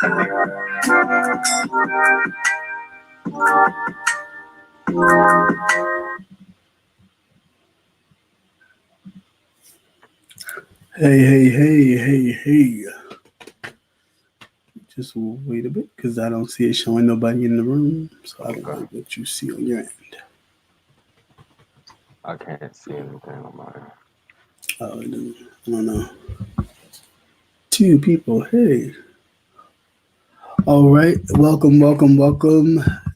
Hey. Just wait a bit because I don't see it showing nobody in the room. So I don't know what you see on your end. I can't see anything on my end. Oh, I don't know. Two people. Hey. All right. Welcome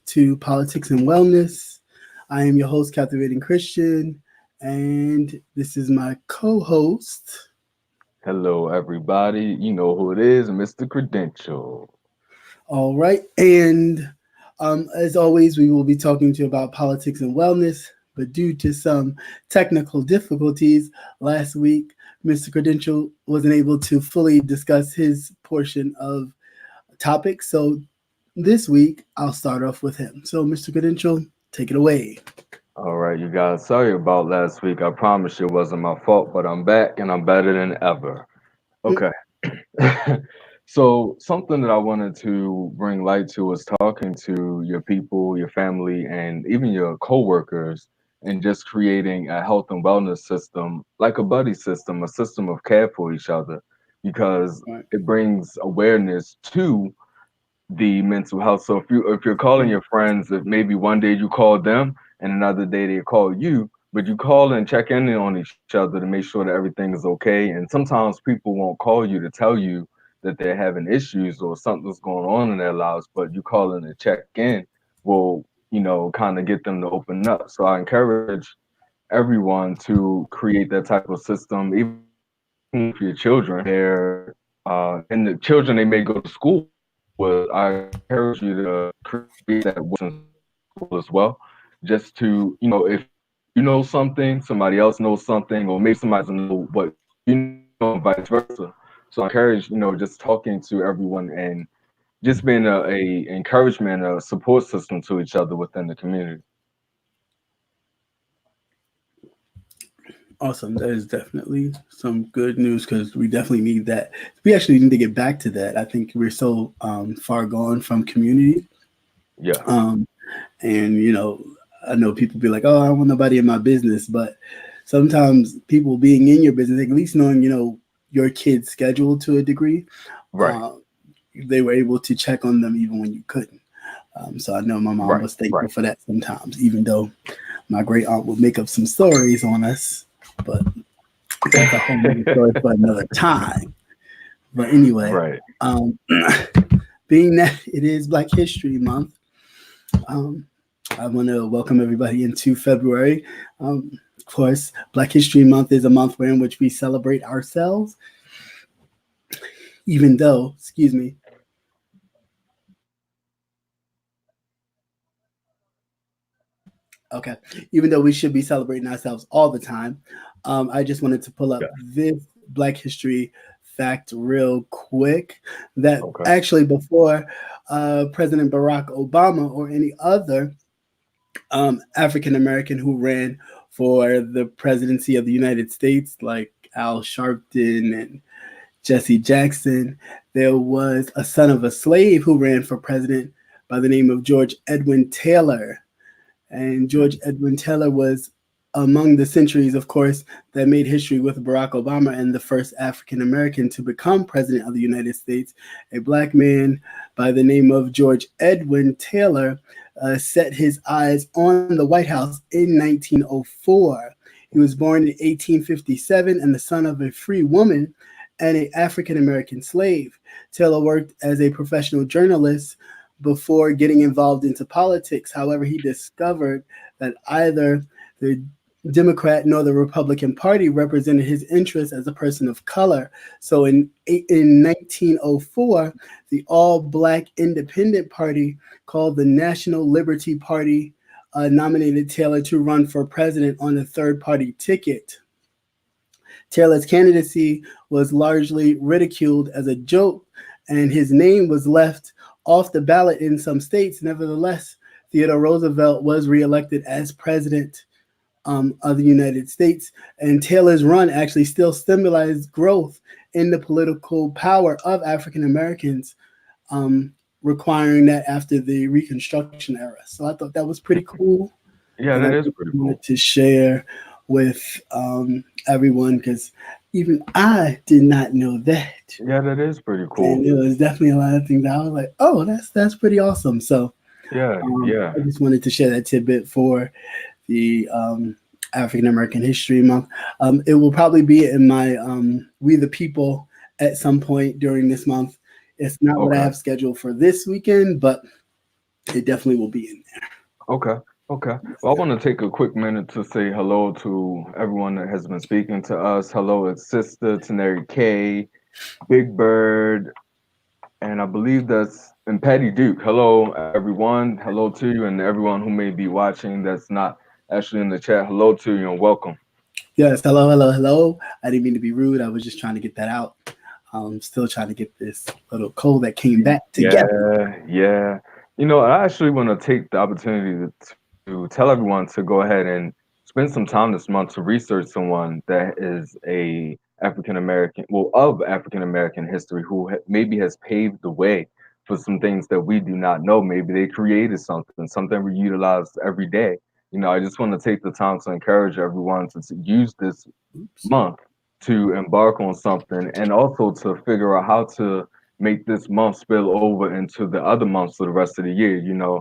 to Politics and Wellness. I am your host, Captivating Christian, and this is my co-host. Hello, everybody. You know who it is, MrCredentialed. All right. And as always, we will be talking to you about politics and wellness. But due to some technical difficulties last week, Mr. Credential wasn't able to fully discuss his portion of topics. So this week, I'll start off with him. So, Mr. Credential, take it away. All right, you guys. Sorry about last week. I promise you it wasn't my fault, but I'm back and I'm better than ever. Okay. So, something that I wanted to bring light to was talking to your people, your family, and even your coworkers, and just creating a health and wellness system, like a buddy system, a system of care for each other, because Right. it brings awareness to the mental health. So if you're calling your friends, if maybe one day you call them and another day they call you, but you call and check in on each other to make sure that everything is okay. And sometimes people won't call you to tell you that they're having issues or something's going on in their lives, but you call in to check in will, kind of get them to open up. So I encourage everyone to create that type of system, even for your children. And the children they may go to school with, I encourage you to create that in school as well. Just to, if you know something, somebody else knows something, or maybe somebody doesn't know what you know, and vice versa. So I encourage, just talking to everyone and just being a encouragement, a support system to each other within the community. Awesome. That is definitely some good news because we definitely need that. We actually need to get back to that. I think we're so far gone from community. Yeah. And, I know people be like, oh, I don't want nobody in my business. But sometimes people being in your business, at least knowing, your kid's schedule to a degree, Right. they were able to check on them even when you couldn't. So I know my mom Right. was thankful Right. for that sometimes, even though my great aunt would make up some stories on us. But that's a whole other story for another time. But anyway, Right. being that it is Black History Month, I want to welcome everybody into February. Of course, Black History Month is a month in which we celebrate ourselves, even though, okay, even though we should be celebrating ourselves all the time. I just wanted to pull up Yeah. this Black History fact real quick that Okay. actually before President Barack Obama or any other African American who ran for the presidency of the United States, like Al Sharpton and Jesse Jackson, there was a son of a slave who ran for president by the name of George Edwin Taylor. And George Edwin Taylor was among the centuries, of course, that made history with Barack Obama and the first African American to become president of the United States. A black man by the name of George Edwin Taylor set his eyes on the White House in 1904. He was born in 1857 and the son of a free woman and an African American slave. Taylor worked as a professional journalist before getting involved into politics. However, he discovered that either the Democrat nor the Republican Party represented his interests as a person of color. So in 1904, the all-black independent party called the National Liberty Party nominated Taylor to run for president on a third-party ticket. Taylor's candidacy was largely ridiculed as a joke, and his name was left off the ballot in some states. Nevertheless, Theodore Roosevelt was reelected as president of the United States, and Taylor's run actually still stimulated growth in the political power of African Americans um, requiring that after the Reconstruction era. So I thought that was pretty cool, Yeah, and I that is just pretty wanted cool. to share with everyone because even I did not know that, Yeah, that is pretty and cool. it was definitely a lot of things that I was like, "Oh, that's pretty awesome." So Yeah, yeah. I just wanted to share that tidbit for the African American History Month. It will probably be in my We the People at some point during this month. It's not what I Okay. have scheduled for this weekend, but it definitely will be in Okay. Okay. Well, I there. want to take a quick minute to say hello to everyone that has been speaking to us. Hello, it's Sister Teneri K, Big Bird, and I believe that's and Patty Duke. Hello, everyone. Hello to you and everyone who may be watching that's not actually in the chat. Hello to you and welcome. Yes, hello, hello, hello. I didn't mean to be rude. I was just trying to get that out. Still trying to get this little cold that came back together. Yeah, yeah. I actually want to take the opportunity to tell everyone to go ahead and spend some time this month to research someone that is a African American, well, of African American history, who maybe has paved the way for some things that we do not know. Maybe they created something we utilize every day. I just want to take the time to encourage everyone to use this Oops. month to embark on something and also to figure out how to make this month spill over into the other months of the rest of the year.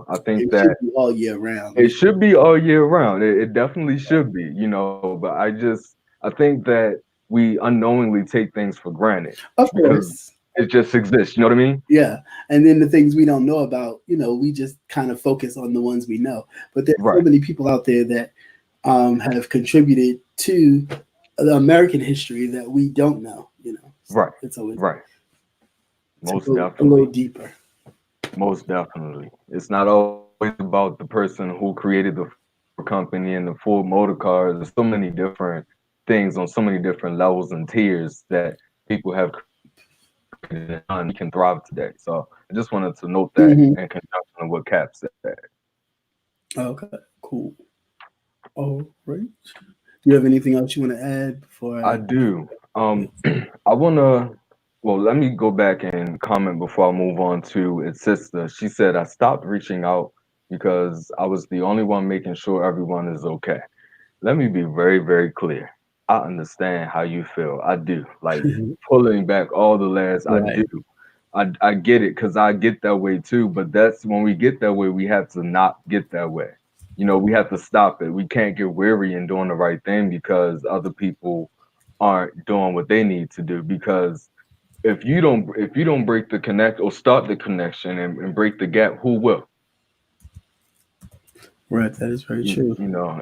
I think It that should be all year round. it should be all year round. It definitely should be, but I think that we unknowingly take things for granted Of because course. it just exists. You know what I mean? Yeah. And then the things we don't know about, we just kind of focus on the ones we know. But there's so Right, many people out there that have contributed to the American history that we don't know. So right, it's always right. to Most go a little definitely. deeper. Most definitely. It's not always about the person who created the Ford company and the Ford motor cars. There's so many different things on so many different levels and tiers that people have created and done that we can thrive today. So I just wanted to note that in Hmm. conjunction with what Cap said. Okay, cool. All right. Do you have anything else you want to add before I I? do. I wanna. Well, let me go back and comment before I move on to its sister. She said I stopped reaching out because I was the only one making sure everyone is okay. Let me be very, very clear. I understand how you feel. I do. Like pulling back all the layers. I Right. do. I get it because I get that way too. But that's when we get that way, we have to not get that way. We have to stop it. We can't get weary in doing the right thing because other people aren't doing what they need to do. Because if you don't break the connect or start the connection and break the gap, who will? Right. That is very true.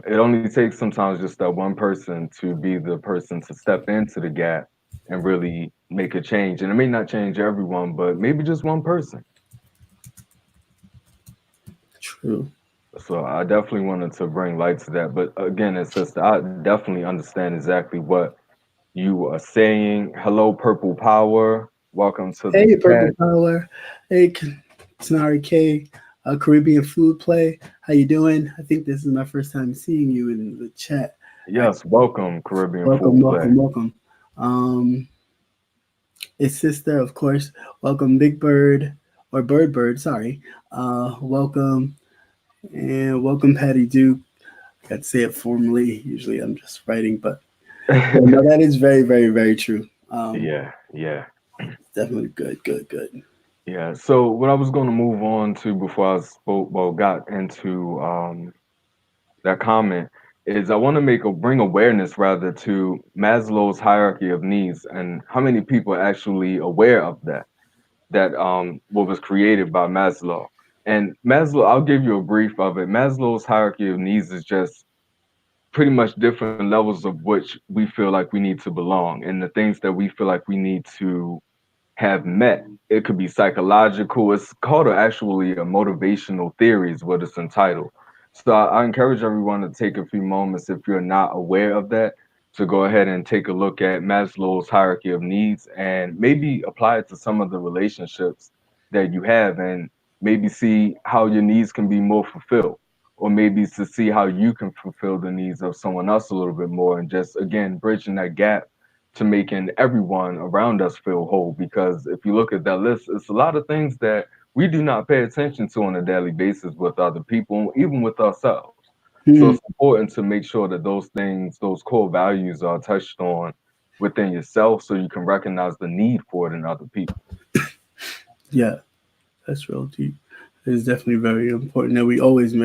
It only takes sometimes just that one person to be the person to step into the gap and really make a change. And it may not change everyone, but maybe just one person. True. So I definitely wanted to bring light to that. But again, it's sister, I definitely understand exactly what you are saying. Hello, Purple Power. Welcome to the Hey, Purple chat. Power. Hey, Tanari K. Caribbean Food Play. How you doing? I think this is my first time seeing you in the chat. Yes, welcome, Caribbean Welcome, Food Play. welcome, welcome. Um, it's sister, of course. Welcome, Big Bird or Bird Bird. Sorry. Welcome and welcome, Patty Duke. I got to say it formally. Usually, I'm just writing, but yeah, no, that is very, very, very true. Yeah, yeah. Definitely good, good, good. Yeah. So what I was going to move on to before I spoke, well, got into that comment is I want to bring awareness rather to Maslow's hierarchy of needs and how many people are actually aware of that what was created by Maslow. And Maslow, I'll give you a brief of it. Maslow's hierarchy of needs is just pretty much different levels of which we feel like we need to belong and the things that we feel like we need to have met. It could be psychological. It's called actually a motivational theory is what it's entitled. So I encourage everyone to take a few moments if you're not aware of that to go ahead and take a look at Maslow's hierarchy of needs and maybe apply it to some of the relationships that you have and maybe see how your needs can be more fulfilled or maybe to see how you can fulfill the needs of someone else a little bit more and just again bridging that gap to making everyone around us feel whole. Because if you look at that list, it's a lot of things that we do not pay attention to on a daily basis with other people, even with ourselves. So Hmm. it's important to make sure that those things, those core values are touched on within yourself so you can recognize the need for it in other people. Yeah, that's real deep. It's definitely very important that we always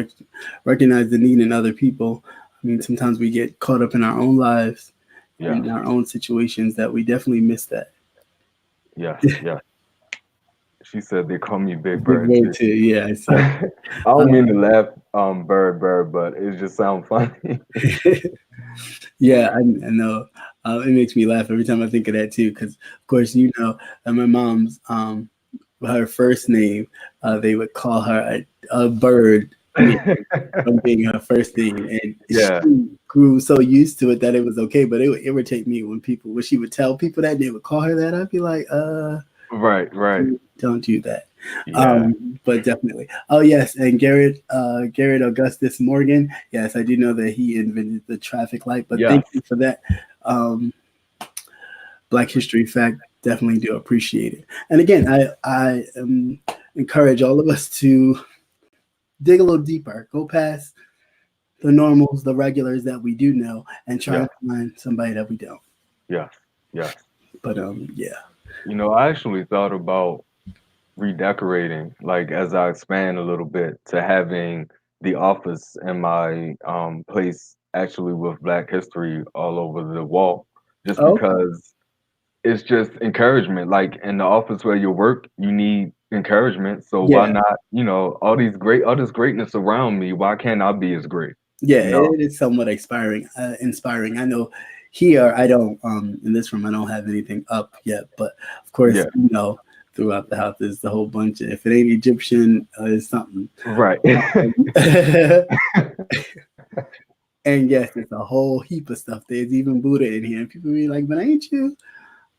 recognize the need in other people. I mean, sometimes we get caught up in our own lives Yes, and our own situations that we definitely miss that. yes, yes. She said they call me Big Big Bird word too. too. Yeah, I saw. I don't mean to laugh, bird, but it just sounds funny. Yeah, I know. It makes me laugh every time I think of that too, because of course you know that my mom's her first name, they would call her a bird name from being her first name, and she Yeah, grew so used to it that it was okay. But it would irritate me when she would tell people that they would call her that. I'd be like, right, right. don't do that. Yeah, But definitely. Oh yes, and Garrett Augustus Morgan. Yes, I do know that he invented the traffic light. But yes. thank you for that. Um, Black History fact. Definitely do appreciate it. And again, I encourage all of us to dig a little deeper, go past the normals, the regulars that we do know, and try Yeah, and find somebody that we don't. yes, yes. But yeah. I actually thought about redecorating, like as I expand a little bit to having the office in my place actually with Black history all over the wall, just Okay. because it's just encouragement. Like in the office where you work, you need encouragement. So why Yeah. not, all this greatness around me, why can't I be as great? Yeah, You know? it is somewhat inspiring. Inspiring. I know here I don't in this room I don't have anything up yet, but of course Yeah. throughout the house there's a whole bunch of if it ain't Egyptian it's something. Right. And yes, it's a whole heap of stuff. There's even Buddha in here, and people be like, "But ain't you?"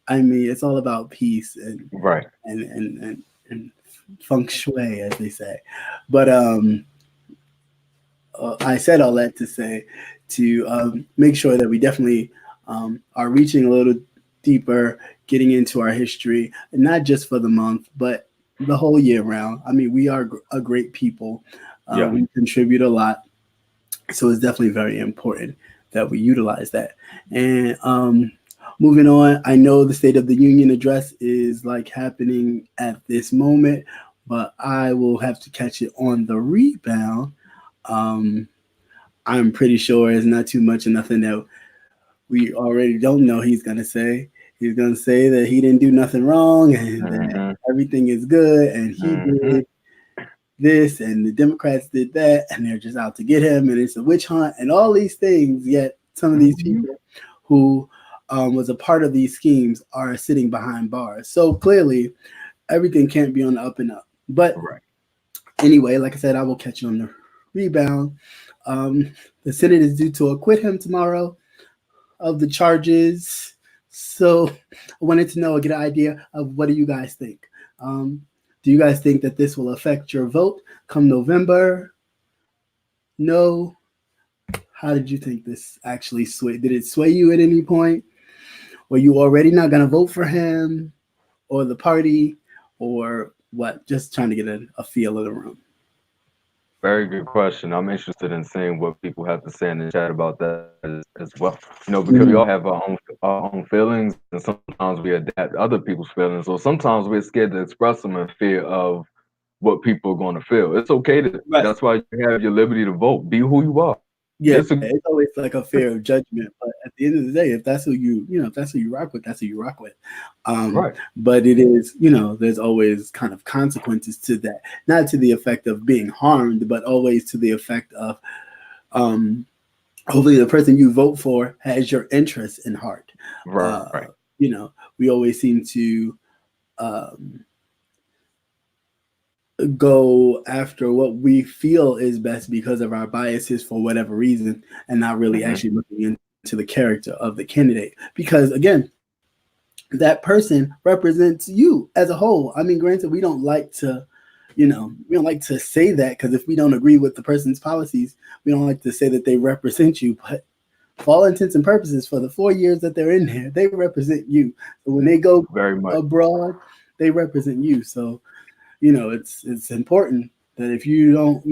I mean, it's all about peace Right. and feng shui, as they say. But I said all that to say to make sure that we definitely are reaching a little deeper, getting into our history, and not just for the month, but the whole year round. I mean, we are a great people. Yeah. We contribute a lot, so it's definitely very important that we utilize that. And moving on, I know the State of the Union address is like happening at this moment, but I will have to catch it on the rebound. Um, I'm pretty sure it's not too much of nothing that we already don't know he's going to say. He's going to say that he didn't do nothing wrong and that Hmm. everything is good and he Hmm. did this and the Democrats did that and they're just out to get him and it's a witch hunt and all these things. Yet some of these Hmm. people who was a part of these schemes are sitting behind bars. So clearly everything can't be on the up and up. But Right. anyway, like I said, I will catch you on the rebound. Um, the Senate is due to acquit him tomorrow of the charges. So I wanted to know, get an idea of what do you guys think? Um, do you guys think that this will affect your vote come November? No. How did you think this actually sway? Did it sway you at any point? Were you already not going to vote for him or the party or what? Just trying to get a feel of the room. Very good question. I'm interested in seeing what people have to say in the chat about that as well. Because we Mhm. all have our own feelings, and sometimes we adapt other people's feelings, or sometimes we're scared to express them in fear of what people are going to feel. It's okay to. Right. That's why you have your liberty to vote. Be who you are. Yeah, Disagree. it's always like a fear of judgment, but at the end of the day, if that's who if that's who you rock with, that's who you rock with. Right. But it is, there's always kind of consequences to that, not to the effect of being harmed, but always to the effect of um, hopefully the person you vote for has your interests in heart. Right. You know, we always seem to um, go after what we feel is best because of our biases for whatever reason and not really Hmm. actually looking into the character of the candidate because again that person represents you as a whole. I mean, granted, we don't like to we don't like to say that because if we don't agree with the person's policies we don't like to say that they represent you, but for all intents and purposes, for the 4 years that they're in there, they represent you. So when they go Very much. abroad, they represent you. So it's important that if you don't,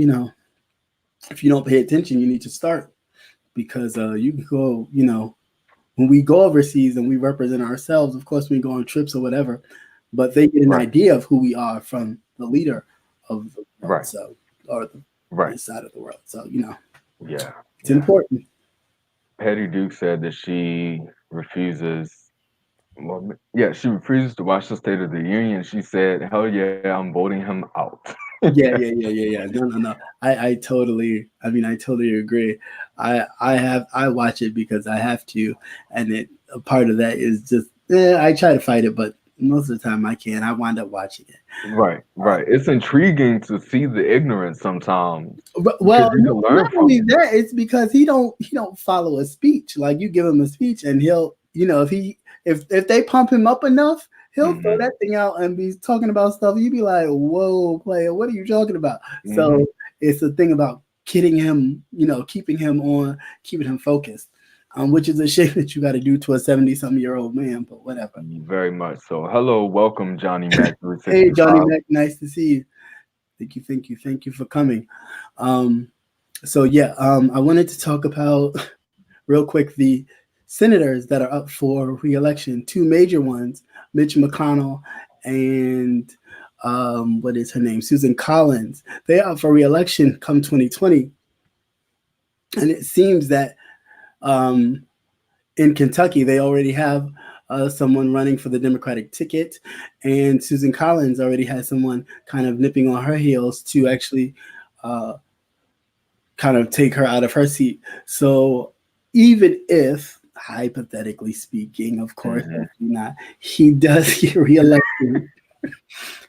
if you don't pay attention, you need to start, because you can go, when we go overseas and we represent ourselves, of course, we go on trips or whatever, but they get an Right. idea of who we are from the leader of the world, Right. so, or Right. this side of the world. So, Yeah. it's Yeah. important. Patty Duke said that she refuses. Well, yeah, she refuses to watch the State of the Union. She said, "Hell yeah, I'm voting him out." Yeah. No, no, no. I totally agree. I watch it because I have to, and a part of that is just, I try to fight it, but most of the time I can't. I wind up watching it. Right. Right. It's intriguing to see the ignorance sometimes because Well, you can not learn from only it. that, it's because he don't follow a speech. Like, you give him a speech, and he'll, if they pump him up enough, he'll throw Hmm. that thing out and be talking about stuff. You'd be like, "Whoa, player, what are you talking about?" So Hmm. it's a thing about kidding him, keeping him focused, which is a shame that you got to do to a 70-something-year-old man. But whatever. Very much so. Hello, welcome, Johnny Mac Hey, Johnny 365. Mac, nice to see you. Thank you for coming. Um, so yeah, I wanted to talk about real quick the senators that are up for re-election. Two major ones: Mitch McConnell and what is her name, Susan Collins. They are up for re-election come 2020, and it seems that um, in Kentucky they already have someone running for the Democratic ticket, and Susan Collins already has someone kind of nipping on her heels to actually uh, kind of take her out of her seat. So even if, hypothetically speaking, of course, Hmm. hopefully not, he does get reelected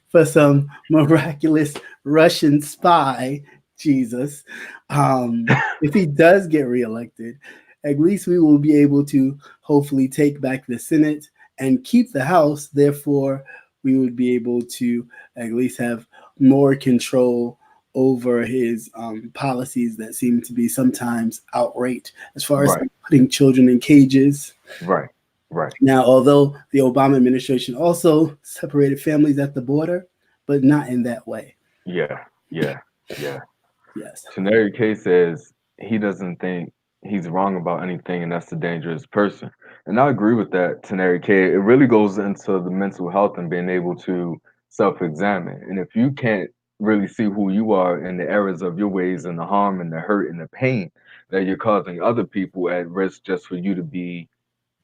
for some miraculous Russian spy, Jesus, if he does get reelected, at least we will be able to hopefully take back the Senate and keep the House. Therefore, we would be able to at least have more control over his policies that seem to be sometimes outraged, as far as Right. putting children in cages. Right. Right. Now, although the Obama administration also separated families at the border, but not in that way. Yeah. Yeah. Yeah. Yes. Tenary K says he doesn't think he's wrong about anything, and that's a dangerous person. And I agree with that, Tenary K. It really goes into the mental health and being able to self examine. And if you can't really see who you are and the errors of your ways and the harm and the hurt and the pain that you're causing other people at risk just for you to be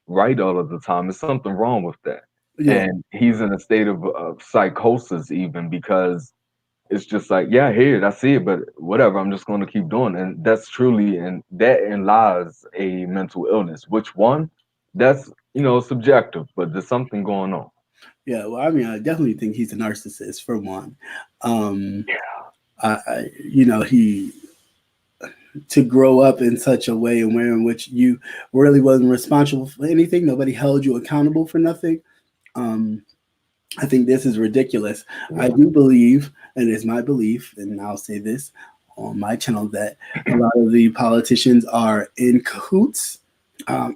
right all of the time, there's something wrong with that. Yeah. And he's in a state of psychosis, even because it's just like, yeah, I hear it, I see it, but whatever, I'm just going to keep doing. And that's truly, and that in lies a mental illness. Which one? That's, subjective, but there's something going on. Yeah. Well, I mean, I definitely think he's a narcissist for one. Um, he to grow up in such a way and where in which you really wasn't responsible for anything. Nobody held you accountable for nothing. Um, I think this is ridiculous. I Yeah. do believe, and it's my belief, and I'll say this on my channel, that a lot of the politicians are in cahoots. Um,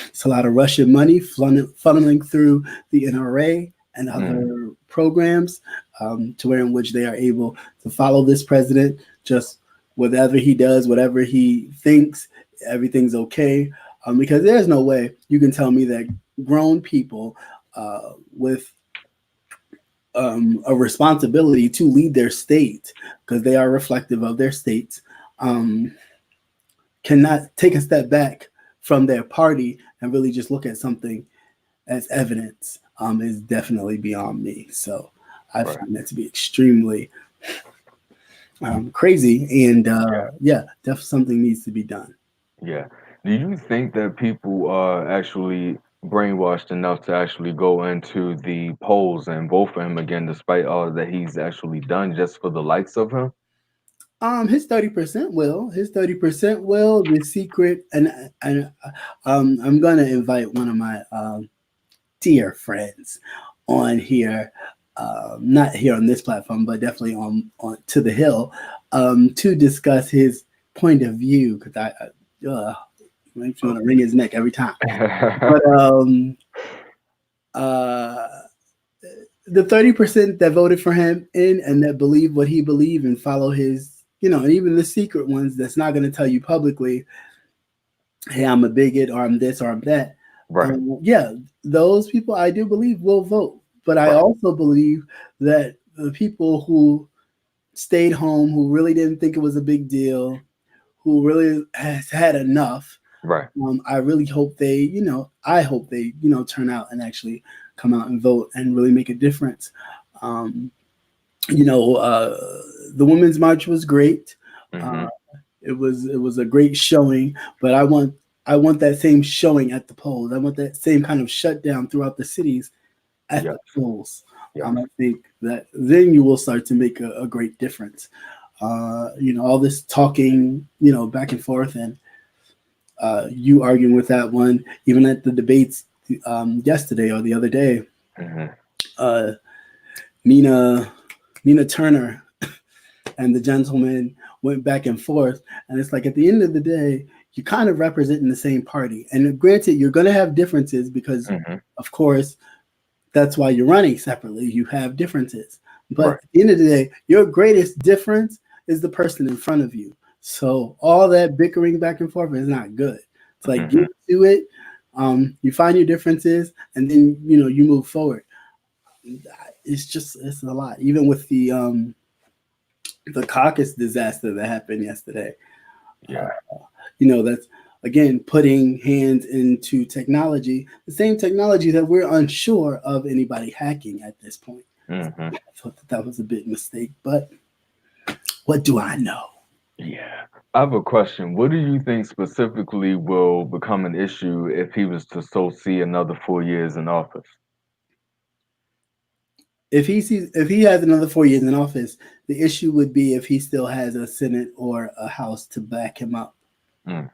it's a lot of Russian money funneling through the NRA and Mm, other programs, to where in which they are able to follow this president. Just whatever he does, whatever he thinks, everything's okay. Because there's no way you can tell me that grown people with a responsibility to lead their state, because they are reflective of their states, um, cannot take a step back from their party and really just look at something as evidence, is definitely beyond me. So I right. find that to be extremely crazy. And Yeah. yeah, definitely something needs to be done. Yeah. Do you think that people are actually brainwashed enough to actually go into the polls and vote for him again, despite all that he's actually done just for the likes of him? His 30% will. His 30% will. The secret, and I'm gonna invite one of my dear friends on here, not here on this platform, but definitely on to the Hill, to discuss his point of view. Because Makes me want to wring his neck every time. But uh, the 30% that voted for him in and that believe what he believed and follow his, and even the secret ones that's not going to tell you publicly, hey, I'm a bigot or I'm this or I'm that. Right. Yeah, those people I do believe will vote. But I Right. also believe that the people who stayed home, who really didn't think it was a big deal, who really has had enough, Right. I really hope they, I hope they, turn out and actually come out and vote and really make a difference. Um, the Women's March was great. Uh, Mm-hmm. it was a great showing, but I want that same showing at the polls. I want that same kind of shutdown throughout the cities at Yes. the polls. Yes. I think that then you will start to make a great difference. All this talking, back and forth, and you arguing with that one, even at the debates yesterday or the other day. Mm-hmm. Uh, Nina Nina Turner and the gentleman went back and forth, and it's like at the end of the day, you're kind of representing the same party. And granted, you're going to have differences because, Mm-hmm. of course, that's why you're running separately. You have differences. But Right. at the end of the day, your greatest difference is the person in front of you. So all that bickering back and forth is not good. It's like Mm-hmm. get to it. You find your differences, and then you move forward. It's a lot. Even with the caucus disaster that happened yesterday, Yeah. that's again putting hands into technology, the same technology that we're unsure of anybody hacking at this point. Mm-hmm. I thought that was a big mistake, but what do I know? Yeah. I have a question. What do you think specifically will become an issue if he was to so see another 4 years in office? If he has another 4 years in office, the issue would be if he still has a Senate or a House to back him up. Mm.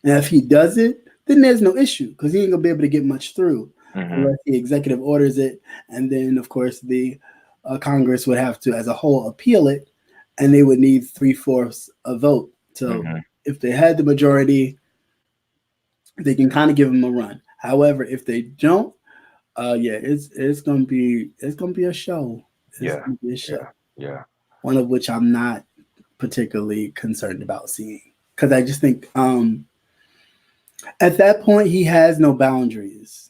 And if he doesn't, then there's no issue because he ain't gonna be able to get much through Mm-hmm. unless the executive orders it, and then of course the Congress would have to, as a whole, appeal it, and they would need 3/4 a vote. So Mm-hmm. if they had the majority, they can kind of give him a run. However, if they don't, yeah, it's gonna be a show. It's Yeah. gonna be a show. Yeah. Yeah. One of which I'm not particularly concerned about seeing because I just think at that point he has no boundaries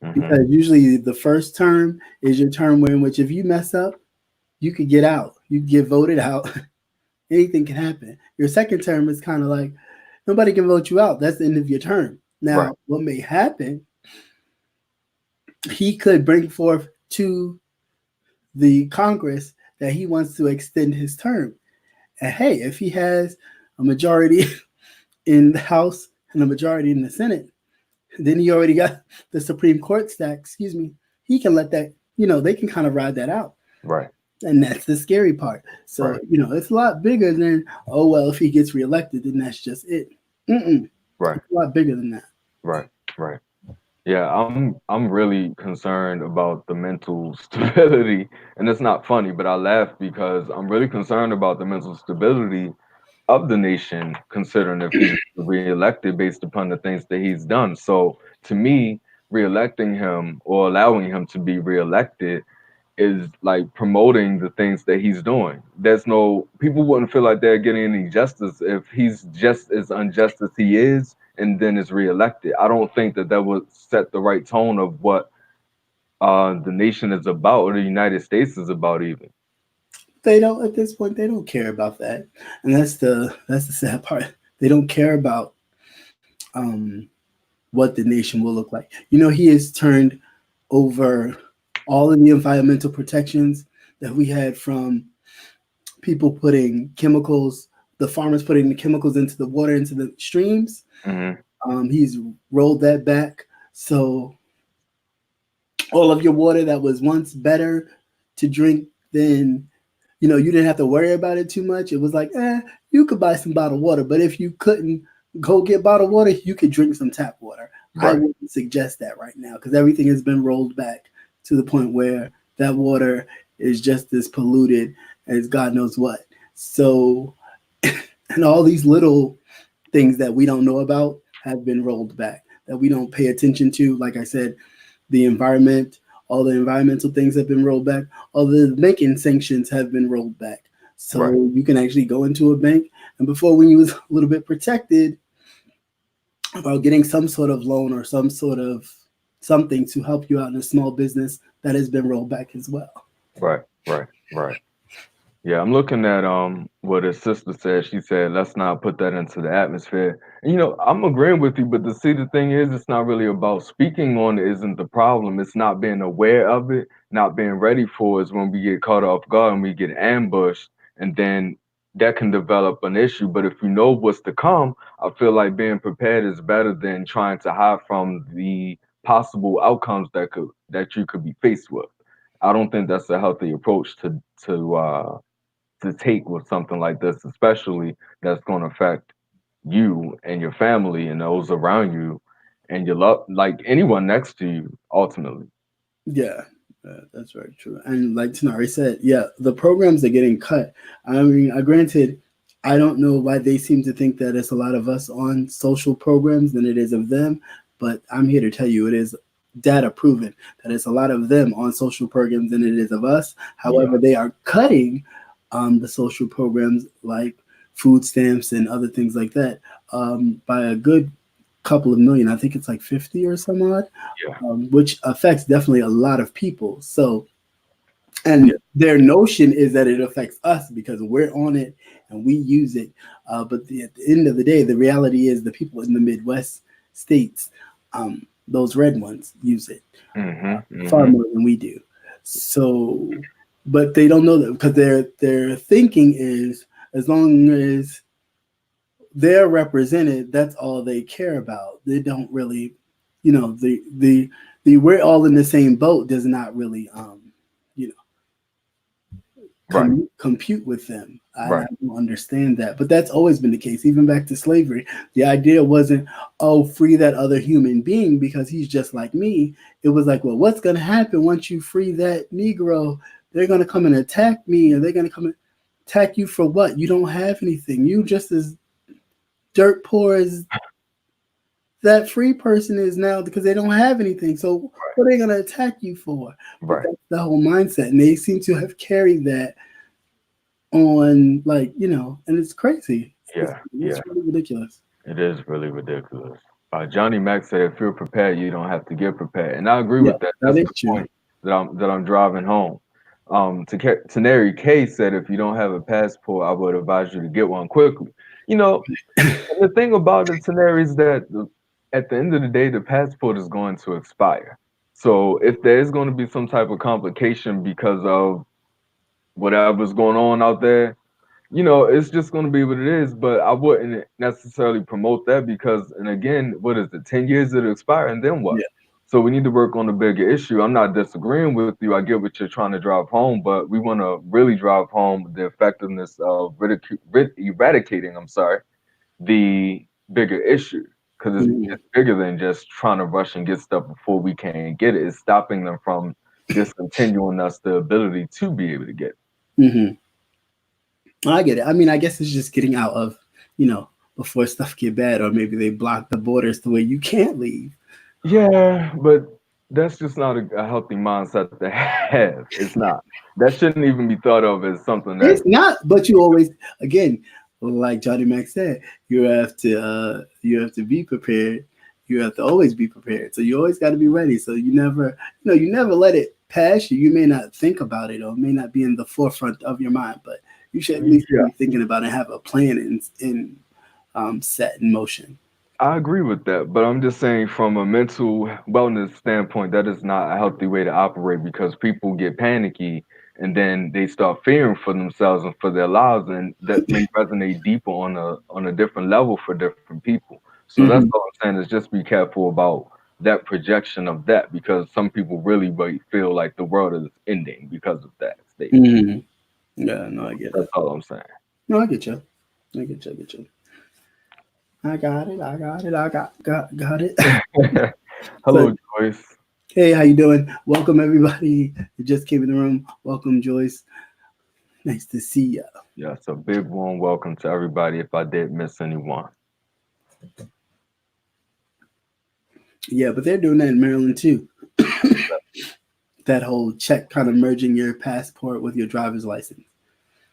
Mm-hmm. because usually the first term is your term in which if you mess up, you could get out, you get voted out, anything can happen. Your second term is kind of like nobody can vote you out. That's the end of your term. Right. Now, what may happen, he could bring forth to the Congress that he wants to extend his term. And hey, if he has a majority in the House and a majority in the Senate, then he already got the Supreme Court stack. Excuse me. He can let that, they can kind of ride that out. Right. And that's the scary part. So, Right. it's a lot bigger than, oh, well, if he gets reelected, then that's just it. Mm-mm. Right. It's a lot bigger than that. Right. Right. Yeah, I'm really concerned about the mental stability, and it's not funny, but I laugh because I'm really concerned about the mental stability of the nation, considering if he was reelected based upon the things that he's done. So to me, reelecting him or allowing him to be reelected is like promoting the things that he's doing. There's no people wouldn't feel like they're getting any justice if he's just as unjust as he is and then is reelected. I don't think that that would set the right tone of what the nation is about or the United States is about even. They don't at this point. They don't care about that, and that's the sad part. They don't care about what the nation will look like. He has turned over all of the environmental protections that we had from people putting chemicals, the farmers putting the chemicals into the water, into the streams. Hmm. He's rolled that back. So all of your water that was once better to drink than, you didn't have to worry about it too much. It was like, you could buy some bottled water, but if you couldn't go get bottled water, you could drink some tap water. I Right, wouldn't suggest that right now because everything has been rolled back to the point where that water is just as polluted as God knows what. So, and all these little things that we don't know about, have been rolled back that we don't pay attention to. Like I said, the environment, all the environmental things have been rolled back. All the banking sanctions have been rolled back. Right. So you can actually go into a bank, and before, when you was a little bit protected about getting some sort of loan or some sort of something to help you out in a small business, that has been rolled back as well. Right. Right. Right. Yeah, I'm looking at what his sister said. She said, "Let's not put that into the atmosphere." And, I'm agreeing with you, but the thing is, it's not really about speaking on it. Isn't the problem? It's not being aware of it, not being ready for it. Is when we get caught off guard and we get ambushed, and then that can develop an issue. But if you know what's to come, I feel like being prepared is better than trying to hide from the possible outcomes that you could be faced with. I don't think that's a healthy approach to take with something like this, especially that's going to affect you and your family and those around you and your love, like anyone next to you, ultimately. Yeah, that's very true. And like Tanari said, yeah, the programs are getting cut. I mean, granted, I don't know why they seem to think that it's a lot of us on social programs than it is of them, but I'm here to tell you it is data proven that it's a lot of them on social programs than it is of us. Yeah. However, they are cutting the social programs like food stamps and other things like that by a good couple of million. I think it's like 50 or some odd, Yeah. which affects definitely a lot of people. So, Yeah. and their notion is that it affects us because we're on it and we use it. At the end of the day, the reality is the people in the Midwest states, those red ones, use it Hmm. far Hmm. more than we do. So, but they don't know that because their thinking is as long as they're represented, that's all they care about. They don't really, the we're all in the same boat does not really you know Right. compute with them. I Right. don't understand that, but that's always been the case, even back to slavery. The idea wasn't, oh, free that other human being because he's just like me. It was like, well, what's going to happen once you free that Negro? They're going to come and attack me, and they're going to come and attack you for what? You don't have anything. You just as dirt poor as that free person is now because they don't have anything. So what are they going to attack you for? But Right. that's the whole mindset, and they seem to have carried that on, like, and it's crazy. Yeah. Yeah. It's really ridiculous. It is really ridiculous. Johnny Mack said, "If you're prepared, you don't have to get prepared," and I agree Yeah, with that. that That's is the true. point that I'm driving home. Tenary K said, "If you don't have a passport, I would advise you to get one quickly." You know, and the thing about the Tenary is that at the end of the day, the passport is going to expire. So if there is going to be some type of complication because of whatever's going on out there, it's just going to be what it is. But I wouldn't necessarily promote that because, and again, what is it, 10 years it'll expire, and then what? Yeah. So we need to work on the bigger issue. I'm not disagreeing with you. I get what you're trying to drive home, but we want to really drive home the effectiveness of eradicating, the bigger issue. Because Hmm. it's bigger than just trying to rush and get stuff before we can't get it. It's stopping them from discontinuing us the ability to be able to get it. Hmm. I get it. I mean, I guess it's just getting out of, before stuff get bad, or maybe they block the borders to where you can't leave. Yeah, but that's just not a healthy mindset to have. It's not. That shouldn't even be thought of as something that. It's not, but you always, again, like Johnny Mac said, you have to be prepared. You have to always be prepared. So you always got to be ready. So you never let it pass you. You may not think about it, or it may not be in the forefront of your mind, but you should at least Yeah, be thinking about it and have a plan in set in motion. I agree with that, but I'm just saying from a mental wellness standpoint, that is not a healthy way to operate because people get panicky and then they start fearing for themselves and for their lives, and that may resonate deeper on a different level for different people. So that's Hmm. all I'm saying is just be careful about that projection of that because some people really feel like the world is ending because of that statement. Hmm. Yeah, no, I get That's it. all I'm saying. No, I get you. I get you. I get you. I got it. I got it. I got it. So, Hello, Joyce. hey, how you doing? Welcome everybody who just came in the room. Welcome, Joyce. Nice to see you. Yes, a big warm welcome to everybody if I did miss anyone. Yeah, but they're doing that in Maryland too. That whole check kind of merging your passport with your driver's license.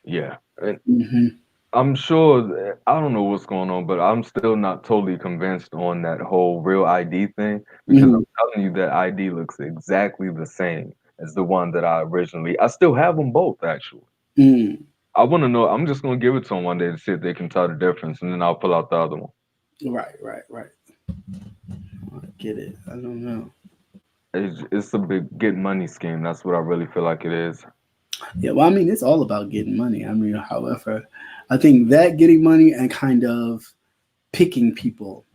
Yeah. And Hmm. I'm sure I don't know what's going on, but I'm still not totally convinced on that whole real ID thing because Hmm. I'm telling you that ID looks exactly the same as the one that I still have them both actually. Mm. I want to know. I'm just gonna give it to them one day to see if they can tell the difference, and then I'll pull out the other one. Right, right, right. I get it. I don't know. It's a big get money scheme. That's what I really feel like it is. Yeah, well, I mean, it's all about getting money. I mean, however, I think that getting money and kind of picking people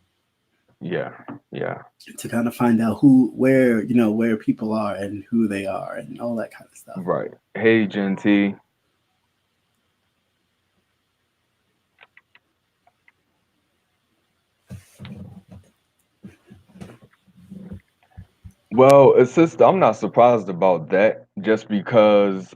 Yeah, yeah, to kind of find out who, where, where people are and who they are and all that kind of stuff. right. Hey, Gen T. Well, it's just I'm not surprised about that just because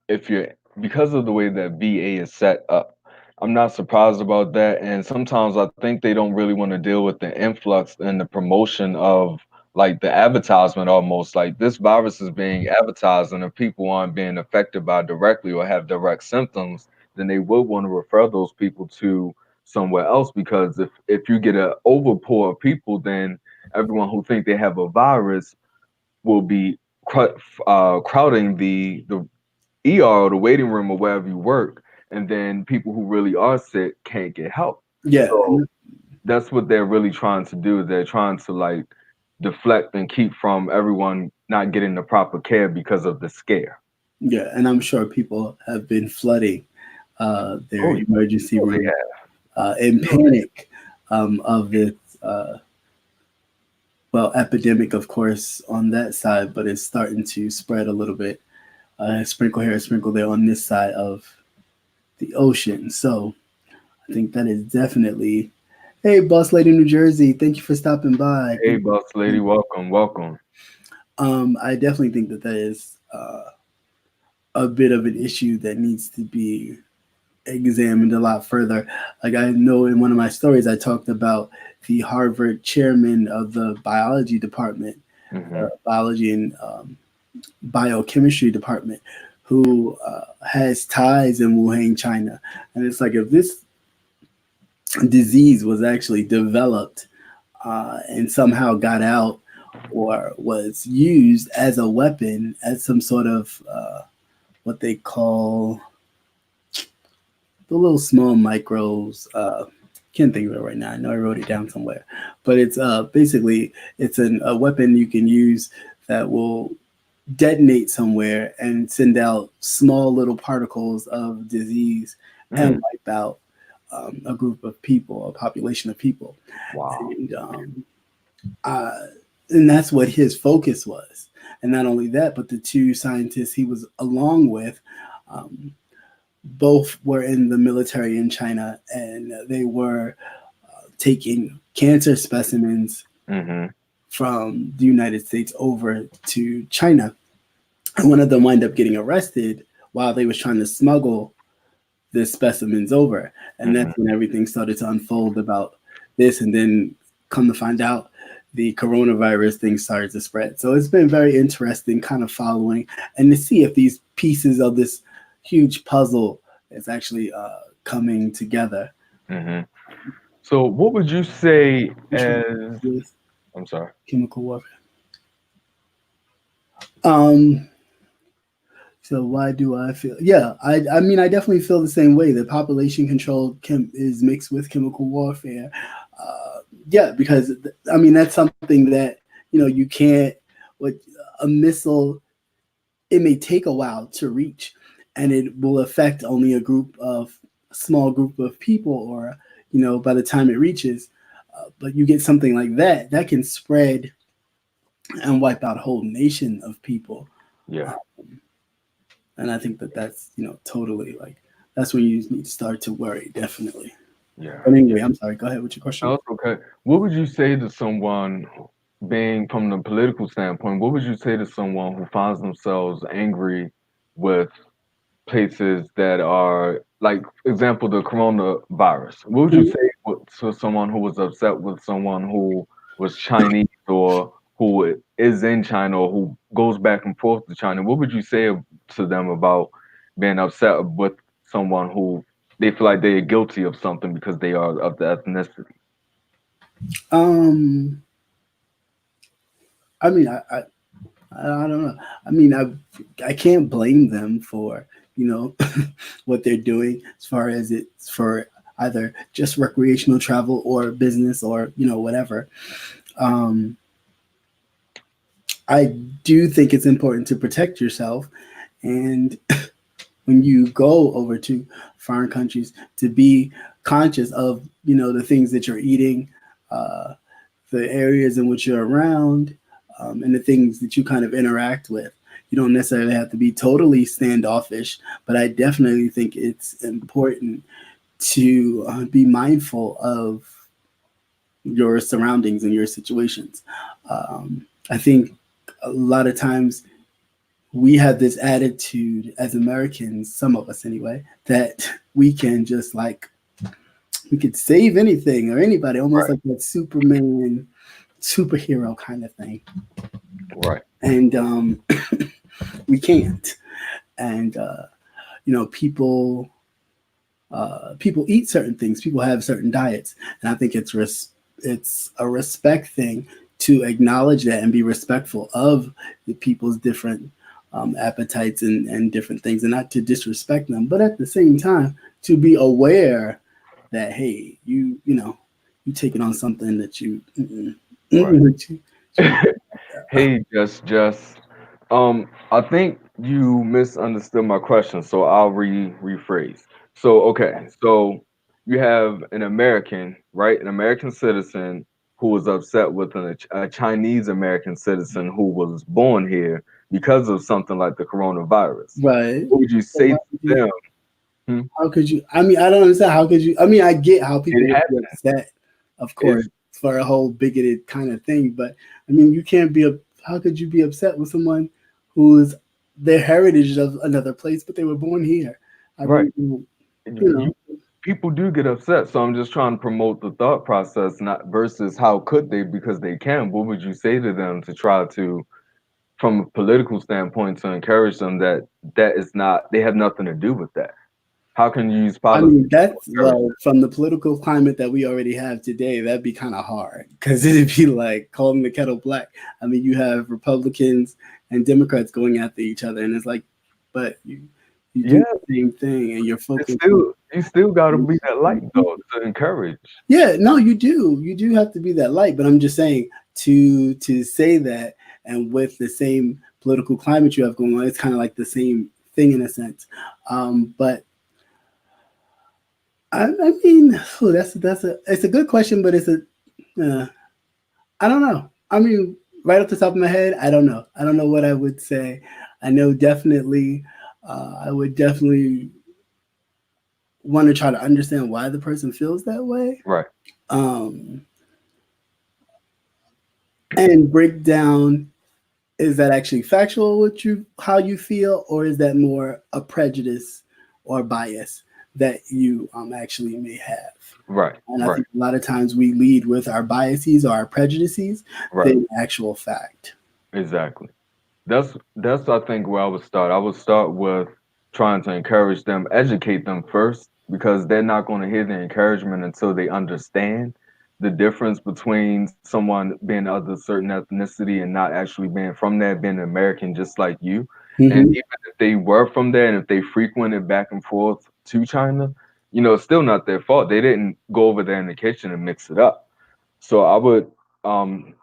if you're because of the way that VA is set up. I'm not surprised about that. And sometimes I think they don't really want to deal with the influx and the promotion of like the advertisement almost like this virus is being advertised and if people aren't being affected by it directly or have direct symptoms, then they would want to refer those people to somewhere else because if you get an overpour of people, then everyone who think they have a virus will be crowding the ER or the waiting room or wherever you work, and then people who really are sick can't get help. Yeah, So that's what they're really trying to do. They're trying to like deflect and keep from everyone not getting the proper care because of the scare. yeah, and I'm sure people have been flooding their Oh, you emergency know they room have. in You know panic of this, well, epidemic, of course, on that side, but it's starting to spread a little bit. Sprinkle here, sprinkle there on this side of the ocean. So I think that is definitely. Hey, Boss Lady, New Jersey, thank you for stopping by. Hey, boss lady, welcome, welcome. I definitely think that that is a bit of an issue that needs to be examined a lot further. Like I know in one of my stories, I talked about the Harvard chairman of the biology department, Hmm. biology and biochemistry department, who has ties in Wuhan, China. And it's like if this disease was actually developed and somehow got out or was used as a weapon, as some sort of what they call the little small micros. Can't think of it right now. I know I wrote it down somewhere, but it's basically it's a weapon you can use that will detonate somewhere and send out small little particles of disease and Mm, wipe out a group of people, a population of people, wow. and uh, and that's what his focus was. And not only that, but the two scientists he was along with. Um, both were in the military in China, and they were taking cancer specimens Hmm. from the United States over to China. And one of them wound up getting arrested while they was trying to smuggle the specimens over. And Hmm. that's when everything started to unfold about this. And then come to find out, the coronavirus thing started to spread. So it's been very interesting kind of following and to see if these pieces of this huge puzzle is actually coming together. Hmm. So, what would you say Which one as? with I'm sorry. chemical warfare? Um, So why do I feel? Yeah, I mean I definitely feel the same way. The population control is mixed with chemical warfare. Yeah, because I mean that's something that you can't. What a missile, it may take a while to reach, and it will affect only a small group of people, or by the time it reaches. But you get something like that can spread and wipe out a whole nation of people. Yeah, And I think that that's totally like that's when you need to start to worry, definitely. yeah, But yeah. anyway, I'm sorry, go ahead with your question. No, it's okay. What would you say to someone, being from the political standpoint, what would you say to someone who finds themselves angry with places that are, like, example, the coronavirus? What would you Mhm. say to someone who was upset with someone who was Chinese or who is in China or who goes back and forth to China, what would you say to them about being upset with someone who they feel like they're guilty of something because they are of the ethnicity? Um, I mean, I don't know. I mean, I can't blame them for what they're doing as far as it's for either just recreational travel or business or whatever. Um, I do think it's important to protect yourself, and when you go over to foreign countries, to be conscious of the things that you're eating, uh, the areas in which you're around, and the things that you kind of interact with. You don't necessarily have to be totally standoffish, but I definitely think it's important to be mindful of your surroundings and your situations. I think a lot of times we have this attitude as Americans, some of us anyway, that we can just like we could save anything or anybody, almost Right, like that Superman superhero kind of thing. right, And we can't. And people people eat certain things. People have certain diets, and I think it's a respect thing to acknowledge that and be respectful of the people's different appetites and different things, and not to disrespect them, but at the same time to be aware that hey, you taking on something that right. that you Hey, just, I think you misunderstood my question, so I'll rephrase. So, okay, so you have an American, right? An American citizen who was upset with a Chinese American citizen who was born here because of something like the coronavirus. right. What would you So say to them? Hmm? how could you? I mean, I don't understand. How could you? I mean, I get how people It would be happened. upset, of course, Is for a whole bigoted kind of thing. But I mean, you can't be. How could you be upset with someone whose their heritage is of another place, but they were born here? I right. mean, you You know. people do get upset, so I'm just trying to promote the thought process, not versus how could they because they can. What would you say to them to try to, from a political standpoint, to encourage them that that is not they have nothing to do with that? How can you use I politics mean, to that's encourage well, from the political climate that we already have today, that'd be kind of hard because it'd be like calling the kettle black. I mean, you have Republicans and Democrats going after each other, and it's like, but you that? do Yeah, the same thing, and you're it's focused on. still you still got to be that light though to encourage. Yeah, no, you do. You do have to be that light, but I'm just saying to say that, and with the same political climate you have going on, it's kind of like the same thing in a sense. But I mean, that's a it's a good question, but it's a I don't know. I mean, right off the top of my head, I don't know. I don't know what I would say. I know definitely, I would definitely want to try to understand why the person feels that way. Right. Um, and break down, is that actually factual what you how you feel, or is that more a prejudice or bias that you actually may have? Right. And I Right. think a lot of times we lead with our biases or our prejudices Right. than actual fact. Exactly. That's I think where I would start. I would start with trying to encourage them, educate them first, because they're not going to hear the encouragement until they understand the difference between someone being of a certain ethnicity and not actually being from there, being an American just like you. And Hmm. even if they were from there and if they frequented back and forth to China, it's still not their fault. They didn't go over there in the kitchen and mix it up. So I would kind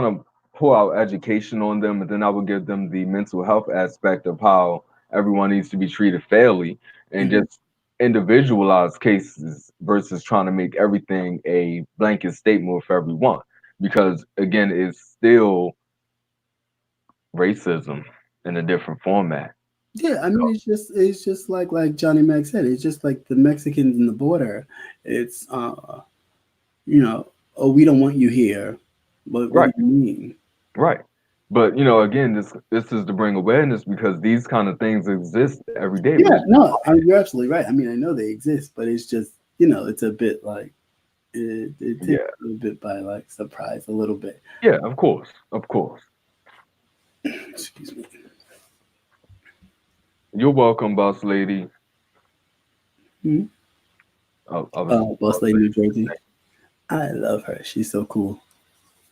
of pour out education on them, and then I would give them the mental health aspect of how everyone needs to be treated fairly and Hmm. just individualize cases versus trying to make everything a blanket statement for everyone. Because again, it's still racism in a different format. Yeah, I mean it's just like Johnny Mac said, it's just like the Mexicans in the border. It's oh, we don't want you here. What Right, do you mean? right. But again, this is to bring awareness because these kind of things exist every day. But Yeah, it's no, you're absolutely right. I mean, I know they exist, but it's just it's a bit like. It takes Yeah, a little bit by like surprise, a little bit. yeah, of course, of course. Excuse me. You're welcome, boss lady. Hmm? I was Boss boss Lady, New Jersey. lady. I love her. She's so cool.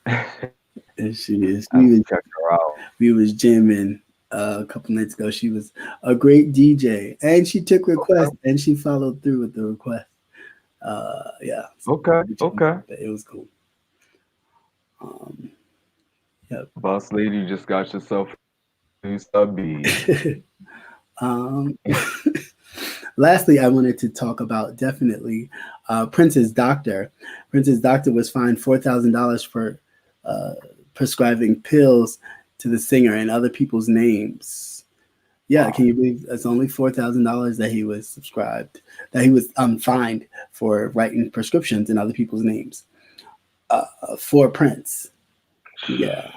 And she is. I have to check her out. We was jamming a couple nights ago. She was a great DJ, and she took requests Okay, and she followed through with the request. Yeah, so okay, we jammed okay. it was cool. Um, yep. Boss lady, you just got yourself a new subby. um, Lastly, I wanted to talk about definitely Prince's doctor. Prince's doctor was fined $4,000 for uh, prescribing pills to the singer and other people's names. Yeah, can Wow. you believe it's only $4,000 that he was that he was fined for writing prescriptions in other people's names for Prince. Yeah,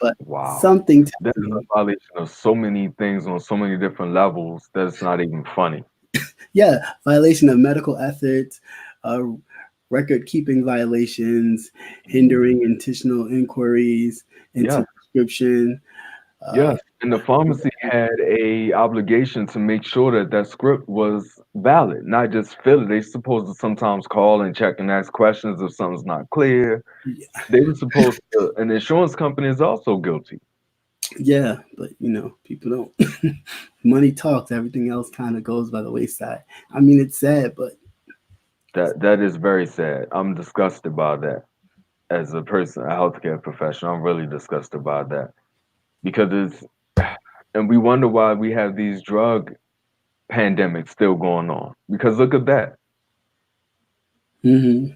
but Wow. something That tells is me, a violation of so many things on so many different levels that it's not even funny. yeah, violation of medical ethics, uh, record keeping violations, hindering intentional inquiries into Yes, prescription. Uh, yes. And the pharmacy had a obligation to make sure that that script was valid, not just fill it. They supposed to sometimes call and check and ask questions if something's not clear. They were supposed to, and the insurance company is also guilty. yeah, but people don't. Money talks. Everything else kind of goes by the wayside. I mean, it's sad, but That is very sad. I'm disgusted by that. As a person, a healthcare professional, I'm really disgusted by that because it's, and we wonder why we have these drug pandemics still going on. Because look at that. hmm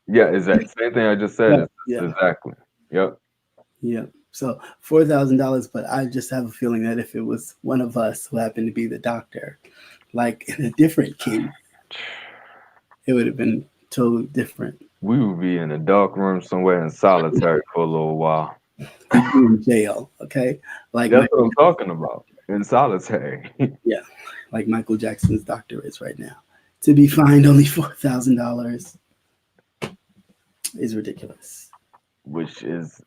Yeah, is that same thing I just said? yeah, Is yeah, exactly. Yep. yeah. So $4,000, but I just have a feeling that if it was one of us who happened to be the doctor, like in a different case, it would have been totally different. We would be in a dark room somewhere in solitary for a little while. We'd be in jail, okay? Like That's what Michael, I'm talking about. In solitary. yeah, like Michael Jackson's doctor is right now. To be fined only $4,000 is ridiculous. Which is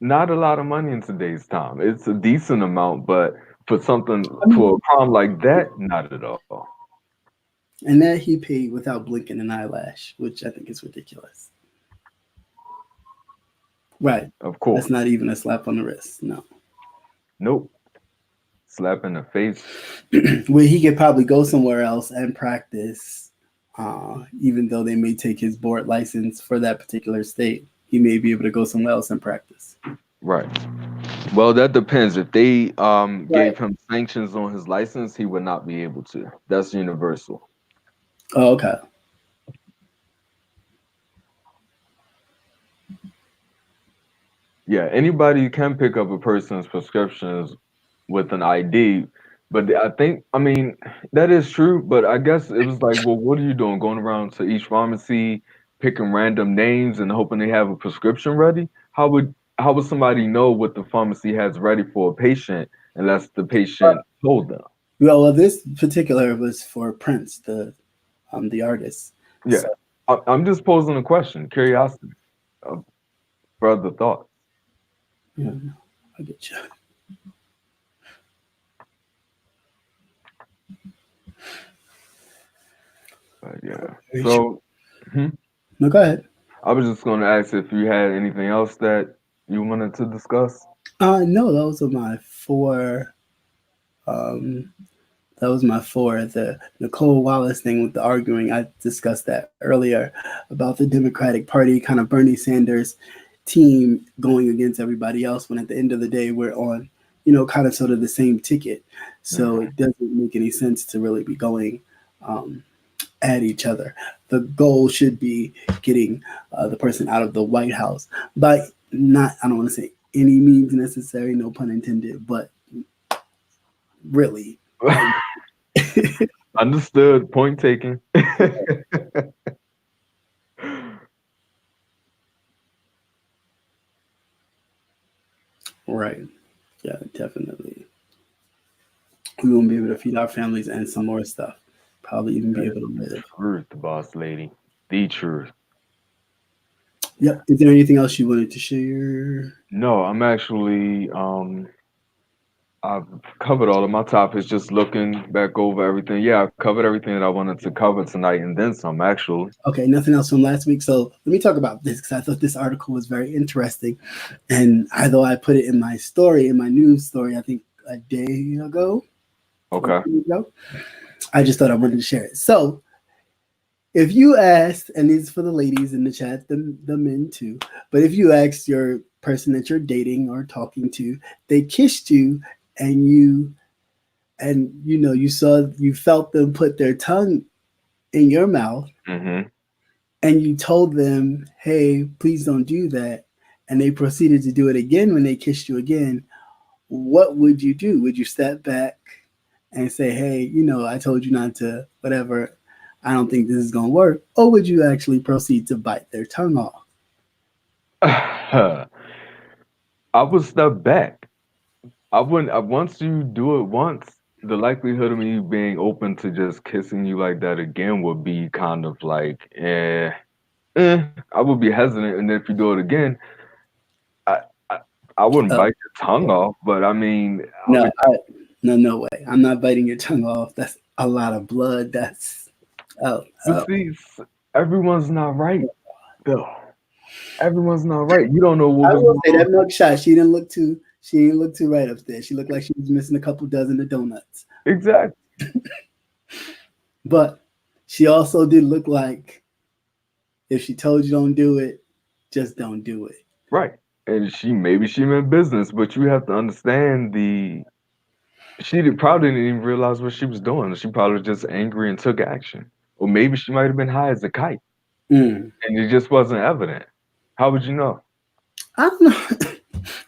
not a lot of money in today's time. It's a decent amount, but for something I mean, for a crime like that, not at all. and that he paid without blinking an eyelash, which I think is ridiculous. Right. Of That's course. not even a slap on the wrist. No. Nope. Slap in the face. Where he could probably go somewhere else and practice, even though they may take his board license for that particular state. He may be able to go somewhere else and practice. Right. Well, that depends. If they Right. gave him sanctions on his license, he would not be able to. That's universal. Oh, okay. Yeah, anybody can pick up a person's prescriptions with an ID, but I think, I mean, that is true, but I guess it was like, well, what are you doing? Going around to each pharmacy, picking random names and hoping they have a prescription ready? How would somebody know what the pharmacy has ready for a patient unless the patient told them? Well, this particular was for Prince, the artist. Yeah. So I'm just posing a question, curiosity, uh, further thoughts. yeah, no, I get you. But yeah. Very true. So, mhm. No, go ahead. I was just going to ask if you had anything else that you wanted to discuss. No, those are my four. Um, that was my four. The Nicole Wallace thing with the arguing, I discussed that earlier about the Democratic Party, kind of Bernie Sanders team going against everybody else. When at the end of the day, we're on, kind of sort of the same ticket. So Mhm. it doesn't make any sense to really be going um, at each other. The goal should be getting the person out of the White House by not, I don't want to say any means necessary, no pun intended, but really. Like, Understood. Point taken. right. Yeah, definitely. we won't be able to feed our families and some more stuff. Probably even be That able is to the live. truth, boss lady. The truth. Yep. Is there anything else you wanted to share? No, I'm actually I've covered all of my topics. Just looking back over everything. Yeah, I covered everything that I wanted to cover tonight, and then some. Actually. Okay, nothing else from last week. So let me talk about this because I thought this article was very interesting. And although I put it in my story, in my news story, I think a day ago or Okay. 2 days ago, I just thought I wanted to share it. So if you asked, and this is for the ladies in the chat, the men too, but if you asked your person that you're dating or talking to, they kissed you and you felt them put their tongue in your mouth Mhm. and you told them, hey, please don't do that, and they proceeded to do it again when they kissed you again, what would you do? Would you step back and say, hey, I told you not to, whatever, I don't think this is going to work? Or would you actually proceed to bite their tongue off? I would step back. I wouldn't. Once you do it once, the likelihood of me being open to just kissing you like that again would be kind of like, I would be hesitant. And if you do it again, I, I, I wouldn't Oh, bite your tongue off. But I mean, I no, would. no way. I'm not biting your tongue off. That's a lot of blood. Oh, But oh. see, everyone's not right though. Everyone's not right. You don't know what I was will going say on. that mugshot, she didn't look too right upstairs. She looked like she was missing a couple dozen of donuts. Exactly. But she also did look like if she told you don't do it, just don't do it. Right. And maybe she meant business, but you have to understand probably didn't even realize what she was doing. She probably was just angry and took action. Or maybe she might have been high as a kite Mm. and it just wasn't evident. How would you know? I don't know.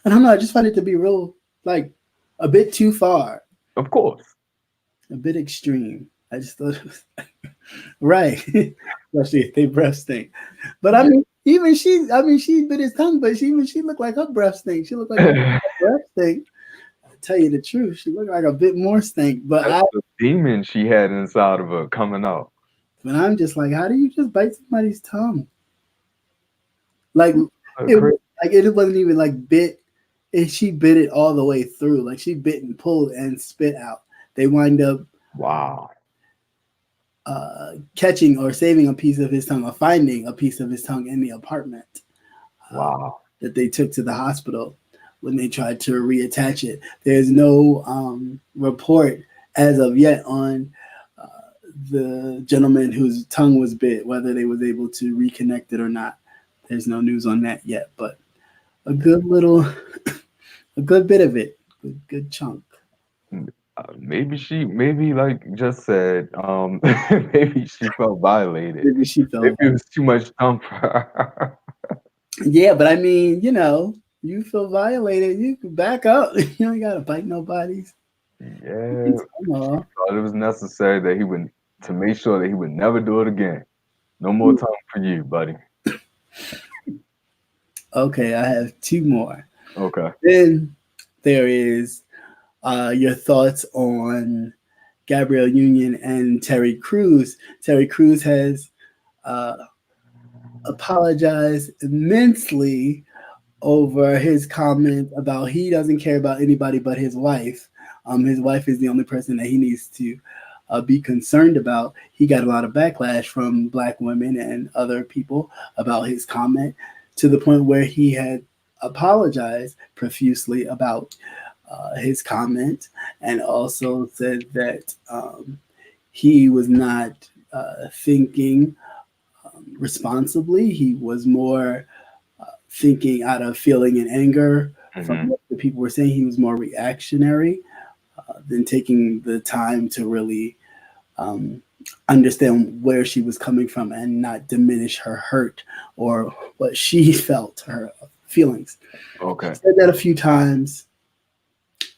I don't know. I just find it to be real, like, a bit too far, Of course. a bit extreme. I just thought it was right, especially if they breath stink. But I Yeah. mean, she bit his tongue, but she looked like her breath stink. She looked like her That's breath stink. To tell you the truth, she looked like a bit more stink. the demon she had inside of her coming out. But I'm just like, how do you just bite somebody's tongue? Like it, Crazy. it wasn't even like bit. She bit it all the way through. Like she bit and pulled and spit out. They wind up Wow. catching or saving a piece of his tongue or finding a piece of his tongue in the apartment Wow. that they took to the hospital when they tried to reattach it. There's no report as of yet on the gentleman whose tongue was bit, whether they was able to reconnect it or not. There's no news on that yet, but a good little, a good bit of it, good chunk. Maybe like just said, maybe she felt violated. Maybe she felt, Maybe it was too much tongue for her. yeah, but I mean, you feel violated, you can back up. You don't gotta bite nobody's Yeah, tongue she off. thought it was necessary that he would to make sure that he would never do it again. No more time for you, buddy. Okay, I have two more. Okay. Then there is your thoughts on Gabrielle Union and Terry Crews. Terry Crews has uh, apologized immensely over his comment about he doesn't care about anybody but his wife. His wife is the only person that he needs to be concerned about. He got a lot of backlash from black women and other people about his comment to the point where he had apologized profusely about his comment and also said that he was not thinking responsibly. He was more thinking out of feeling and anger from Hmm. what the people were saying. He was more reactionary than taking the time to really um, understand where she was coming from and not diminish her hurt or what she felt, her feelings. She Okay. said that a few times.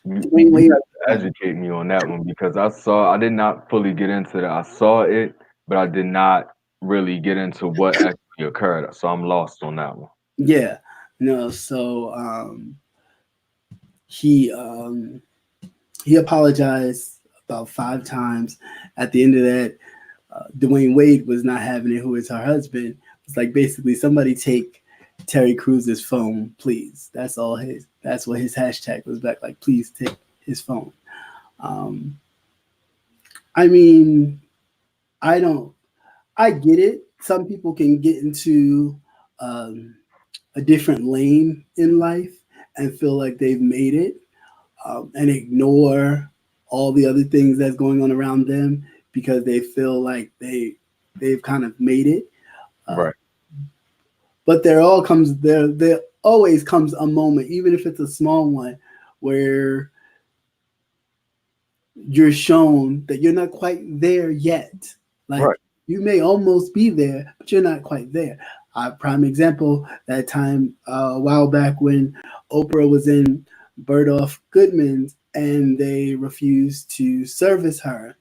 You Dwayne you Wade, have to educate me on that one because I did not fully get into that. I saw it, but I did not really get into what actually occurred. So I'm lost on that one. yeah, no. So he um, he apologized about 5 times. At the end of that, Dwayne Wade was not having it, who is her husband. It's like basically somebody take Terry Cruz's phone, please. That's all his. That's what his hashtag was back. Like, please take his phone. Um, I mean, I don't. I get it. Some people can get into um, a different lane in life and feel like they've made it, and ignore all the other things that's going on around them because they feel like they've kind of made it. Uh, Right. but there always comes a moment, even if it's a small one, where you're shown that you're not quite there yet. Like Right. you may almost be there, but you're not quite there. Prime example, that time a while back when Oprah was in Bergdorf Goodman's and they refused to service her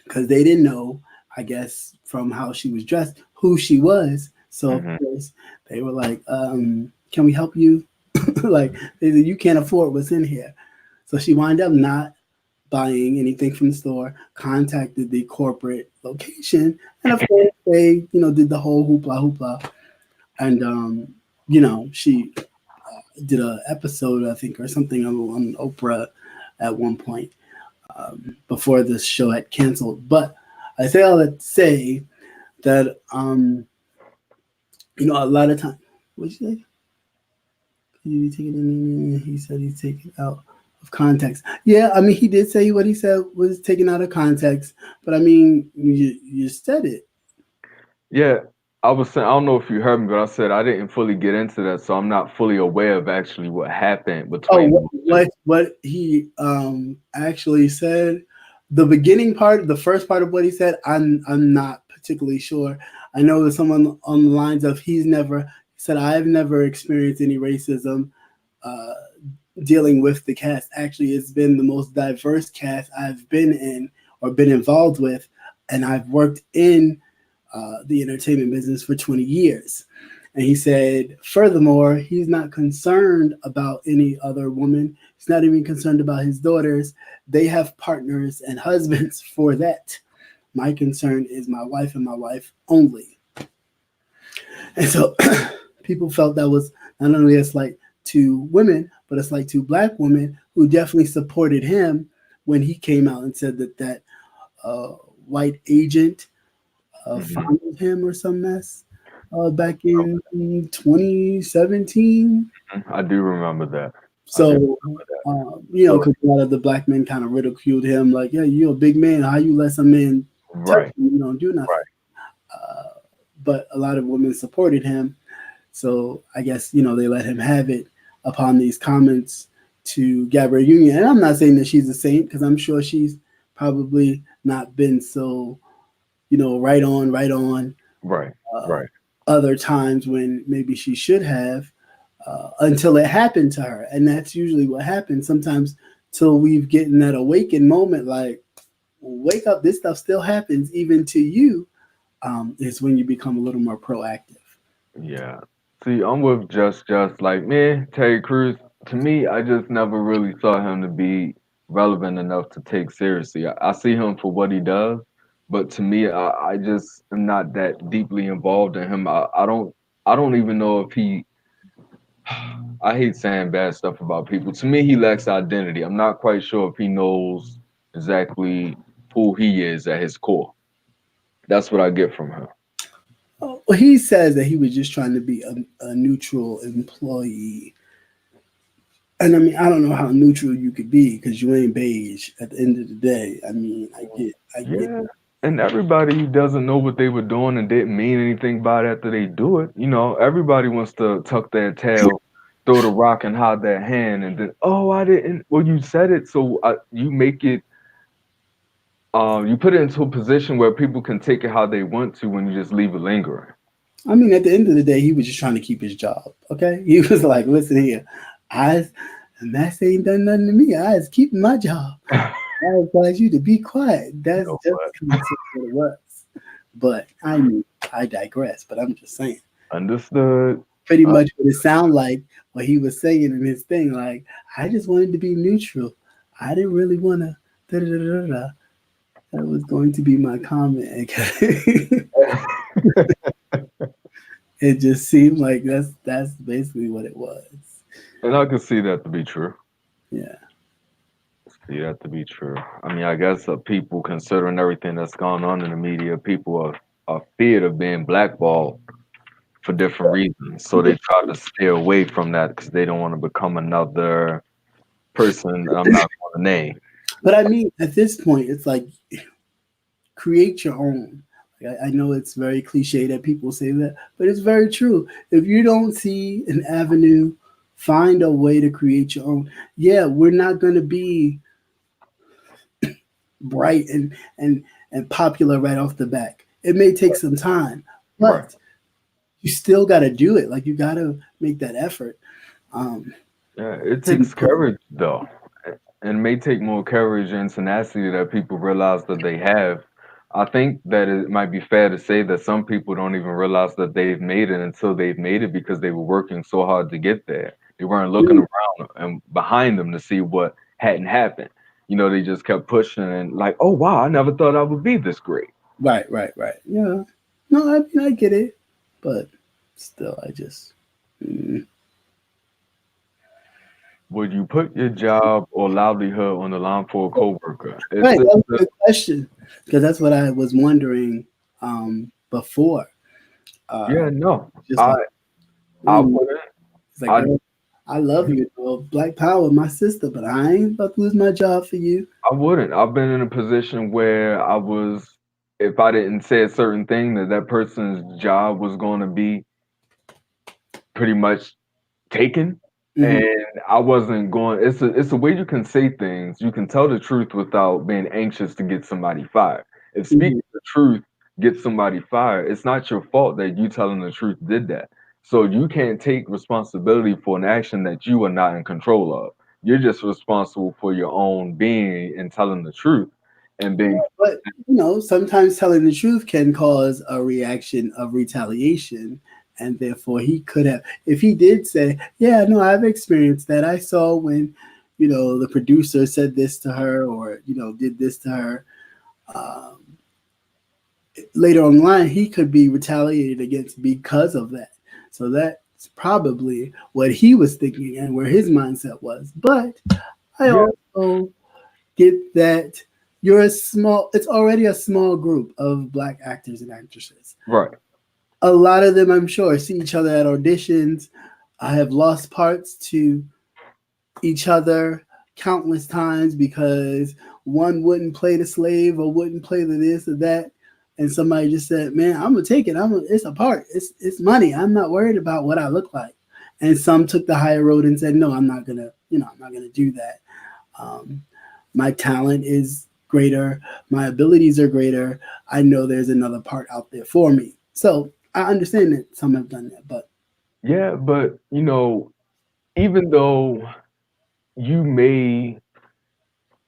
because they didn't know, I guess, from how she was dressed, who she was. So of Hmm. course they were like, "Can we help you?" Like they said, "You can't afford what's in here." So she wound up not buying anything from the store, contacted the corporate location, and of course they, did the whole hoopla hoopla. And she did a episode, I think, or something on Oprah at one point before this show had canceled. But I say all that to say that a lot of time. What'd you say? You take it in, he said he's taken out of context. Yeah, I mean, he did say what he said was taken out of context, but I mean, you said it. Yeah, I was saying, I don't know if you heard me, but I said I didn't fully get into that, so I'm not fully aware of actually what happened Oh, between those two. what he actually said, the beginning part, the first part of what he said, I'm not particularly sure. I know that someone on the lines of he said I've never experienced any racism. Uh, Dealing with the cast. Actually, it's been the most diverse cast I've been in or been involved with, and I've worked in the entertainment business for 20 years. And he said, furthermore, he's not concerned about any other woman. He's not even concerned about his daughters. They have partners and husbands for that. My concern is my wife and my wife only. And so people felt that was not only a slight to women, but a slight to black women who definitely supported him when he came out and said that uh, white agent Hmm. fondled him or some mess back in 2017. I do remember that. I do So, remember that. So, because a lot of the black men kind of ridiculed him, like, yeah, you're a big man. How you let some man touch right, you? You don't do nothing. right. But a lot of women supported him. So I guess, they let him have it upon these comments to Gabrielle Union. And I'm not saying that she's a saint because I'm sure she's probably not been so, right on Right, uh, right. other times when maybe she should have until it happened to her. And that's usually what happens sometimes till we've getting that awakened moment like, wake up, this stuff still happens even to you, is when you become a little more proactive. Yeah. See, I'm with just like me, Terry Crews. To me, I just never really saw him to be relevant enough to take seriously. I see him for what he does, but to me, I just am not that deeply involved in him. I don't even know if he. I hate saying bad stuff about people. To me, he lacks identity. I'm not quite sure if he knows exactly who he is at his core. That's what I get from him. Well, he says that he was just trying to be a neutral employee. And I mean, I don't know how neutral you could be because you ain't beige at the end of the day. I mean, I get. Yeah, and everybody doesn't know what they were doing and didn't mean anything by it after they do it. You know, everybody wants to tuck their tail, throw the rock, and hide their hand, and then, oh, I didn't. Well, you said it, so you make it. You put it into a position where people can take it how they want to when you just leave it lingering. I mean, at the end of the day, he was just trying to keep his job. Okay, he was like, "Listen here, I, Max ain't done nothing to me. I was keeping my job. I advise you to be quiet." You That's know just what? kind of what it was. But I mean, I digress. But I'm just saying, Understood. pretty Uh, much what it sounded like what he was saying in his thing. Like, I just wanted to be neutral. I didn't really want to Da, da, da, da, da. That was going to be my comment. It just seemed like that's basically what it was. And I can see that to be true. Yeah. See that to be true. I mean, I guess people considering everything that's gone on in the media, people are feared of being blackballed for different reasons. So they try to stay away from that because they don't want to become another person that I'm not going to name. But I mean, at this point, it's like create your own. Like, I know it's very cliche that people say that, but it's very true. If you don't see an avenue, find a way to create your own. Yeah, we're not going to be bright and popular right off the back. It may take some time, Right. but you still got to do it. Like you got to make that effort um, Yeah, it to be takes put. courage though. And it may take more courage and tenacity that people realize that they have. I think that it might be fair to say that some people don't even realize that they've made it until they've made it because they were working so hard to get there. They weren't looking around and behind them to see what hadn't happened. You know, they just kept pushing and like, oh wow, I never thought I would be this great. Right, right, right. Yeah. No, I mean I get it, but still, I just. Mm. Would you put your job or livelihood on the line for a coworker? Right, that was a good question because that's what I was wondering before. Yeah, no. Just I like, I mm, wouldn't. it's like, I girl, I love you, Black Power, my sister, but I ain't about to lose my job for you. I wouldn't. I've been in a position where I was, if I didn't say a certain thing, that person's job was going to be pretty much taken, Hmm. and I wasn't going. It's a way you can say things. You can tell the truth without being anxious to get somebody fired. If Hmm. speaking the truth gets somebody fired, it's not your fault that you telling the truth did that. So you can't take responsibility for an action that you are not in control of. You're just responsible for your own being and telling the truth and being. But sometimes telling the truth can cause a reaction of retaliation, and therefore he could have, if he did say, "Yeah, no, I've experienced that. I saw when, the producer said this to her, or did this to her." Um, Later on the line, he could be retaliated against because of that. So that's probably what he was thinking and where his mindset was. But I Yeah, also get that it's already a small group of black actors and actresses. right. A lot of them, I'm sure, see each other at auditions. I have lost parts to each other countless times because one wouldn't play the slave or wouldn't play the this or that, and somebody just said, "Man, I'm gonna take it. It's a part. It's money. I'm not worried about what I look like." And some took the higher road and said, "No, I'm not gonna do that. Um, my talent is greater. My abilities are greater. I know there's another part out there for me." So I understand that some have done that, but Yeah, but even though you may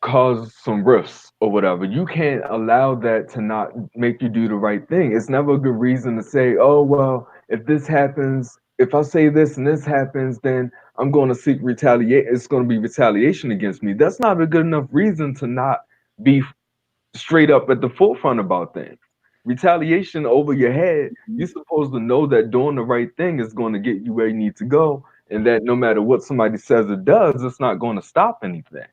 cause some rifts or whatever. You can't allow that to not make you do the right thing. It's never a good reason to say, oh, well, if this happens, if I say this and this happens, then I'm going to seek retaliate. It's going to be retaliation against me. That's not a good enough reason to not be straight up at the forefront about things. Retaliation over your head, you're supposed to know that doing the right thing is going to get you where you need to go, and that no matter what somebody says or does, it's not going to stop anything.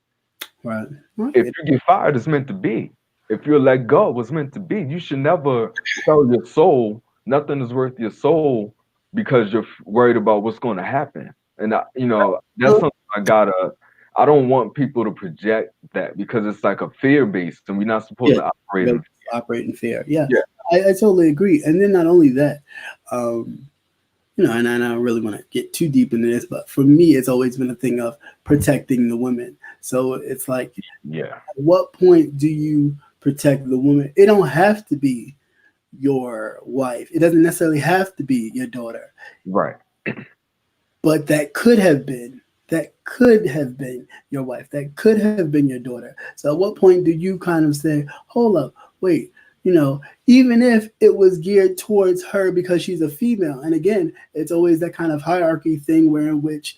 right. If Okay. you get fired, it's meant to be. If you're let go, it's meant to be. You should never sell your soul. Nothing is worth your soul because you're worried about what's going to happen. And that's something I gotta. I don't want people to project that because it's like a fear based, and we're not supposed Yeah, to operate right. in. Operate in fear. Yeah, Yeah, I totally agree. And then not only that, um, and I don't really want to get too deep into this, but for me, it's always been a thing of protecting the women. So it's like, yeah, at what point do you protect the woman? It don't have to be your wife. It doesn't necessarily have to be your daughter, right. but that could have been. That could have been your wife. That could have been your daughter. So at what point do you kind of say, hold up, wait, even if it was geared towards her because she's a female, and again, it's always that kind of hierarchy thing where in which,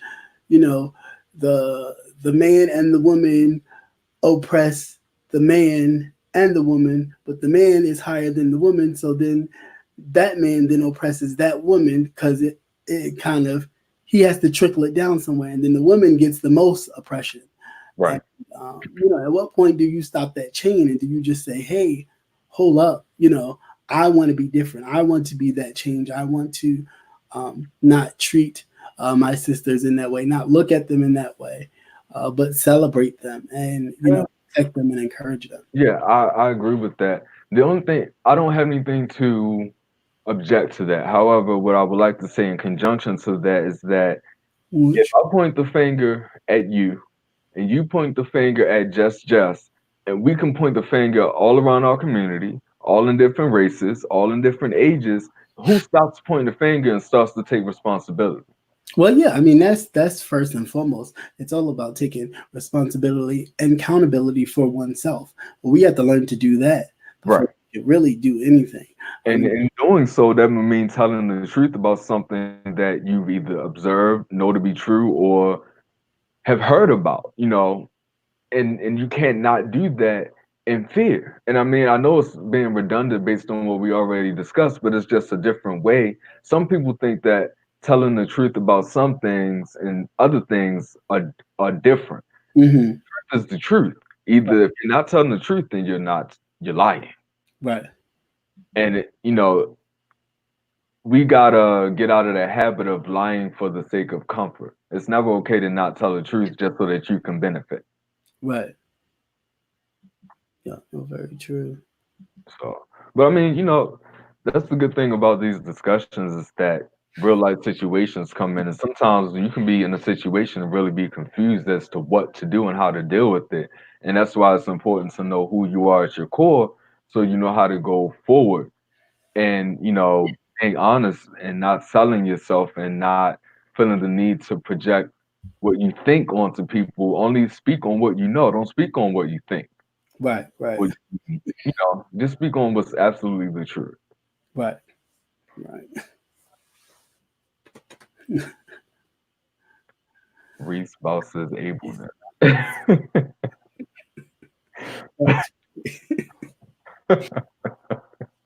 you know, the man and the woman oppress, the man and the woman, but the man is higher than the woman. So then that man then oppresses that woman because it kind of, he has to trickle it down somewhere, and then the woman gets the most oppression. And Right. at what point do you stop that chain, and do you just say, "Hey, hold up, I want to be different. I want to be that change. I want to not treat my sisters in that way, not look at them in that way, but celebrate them and protect them and encourage them." Yeah, I agree with that. The only thing, I don't have anything to object to that. However, what I would like to say in conjunction to that is that if Which, I point the finger at you and you point the finger at just, and we can point the finger all around our community, all in different races, all in different ages, who stops pointing the finger and starts to take responsibility? well, yeah, I mean that's first and foremost. It's all about taking responsibility and accountability for oneself. We have to learn to do that before Right. we can really do anything. And Um, in doing so, that would mean telling the truth about something that you've either observed, know to be true, or have heard about, and you can't not do that in fear. And I mean, I know it's being redundant based on what we already discussed, but it's just a different way. Some people think that telling the truth about some things and other things are different. mhm, Truth is the truth. Either if you're not telling the truth, then you're lying. right, And we gotta get out of that habit of lying for the sake of comfort. It's never okay to not tell the truth just so that you can benefit. right. Yeah, no, very true. So, but I mean, that's the good thing about these discussions is that real life situations come in, and sometimes you can be in a situation and really be confused as to what to do and how to deal with it. And that's why it's important to know who you are at your core, so you know how to go forward and being honest and not selling yourself and not feeling the need to project what you think onto people. Only speak on what you know. Don't speak on what you think. Right, right, What just speak on what's absolutely the truth. right, right. Reese boss says ableness.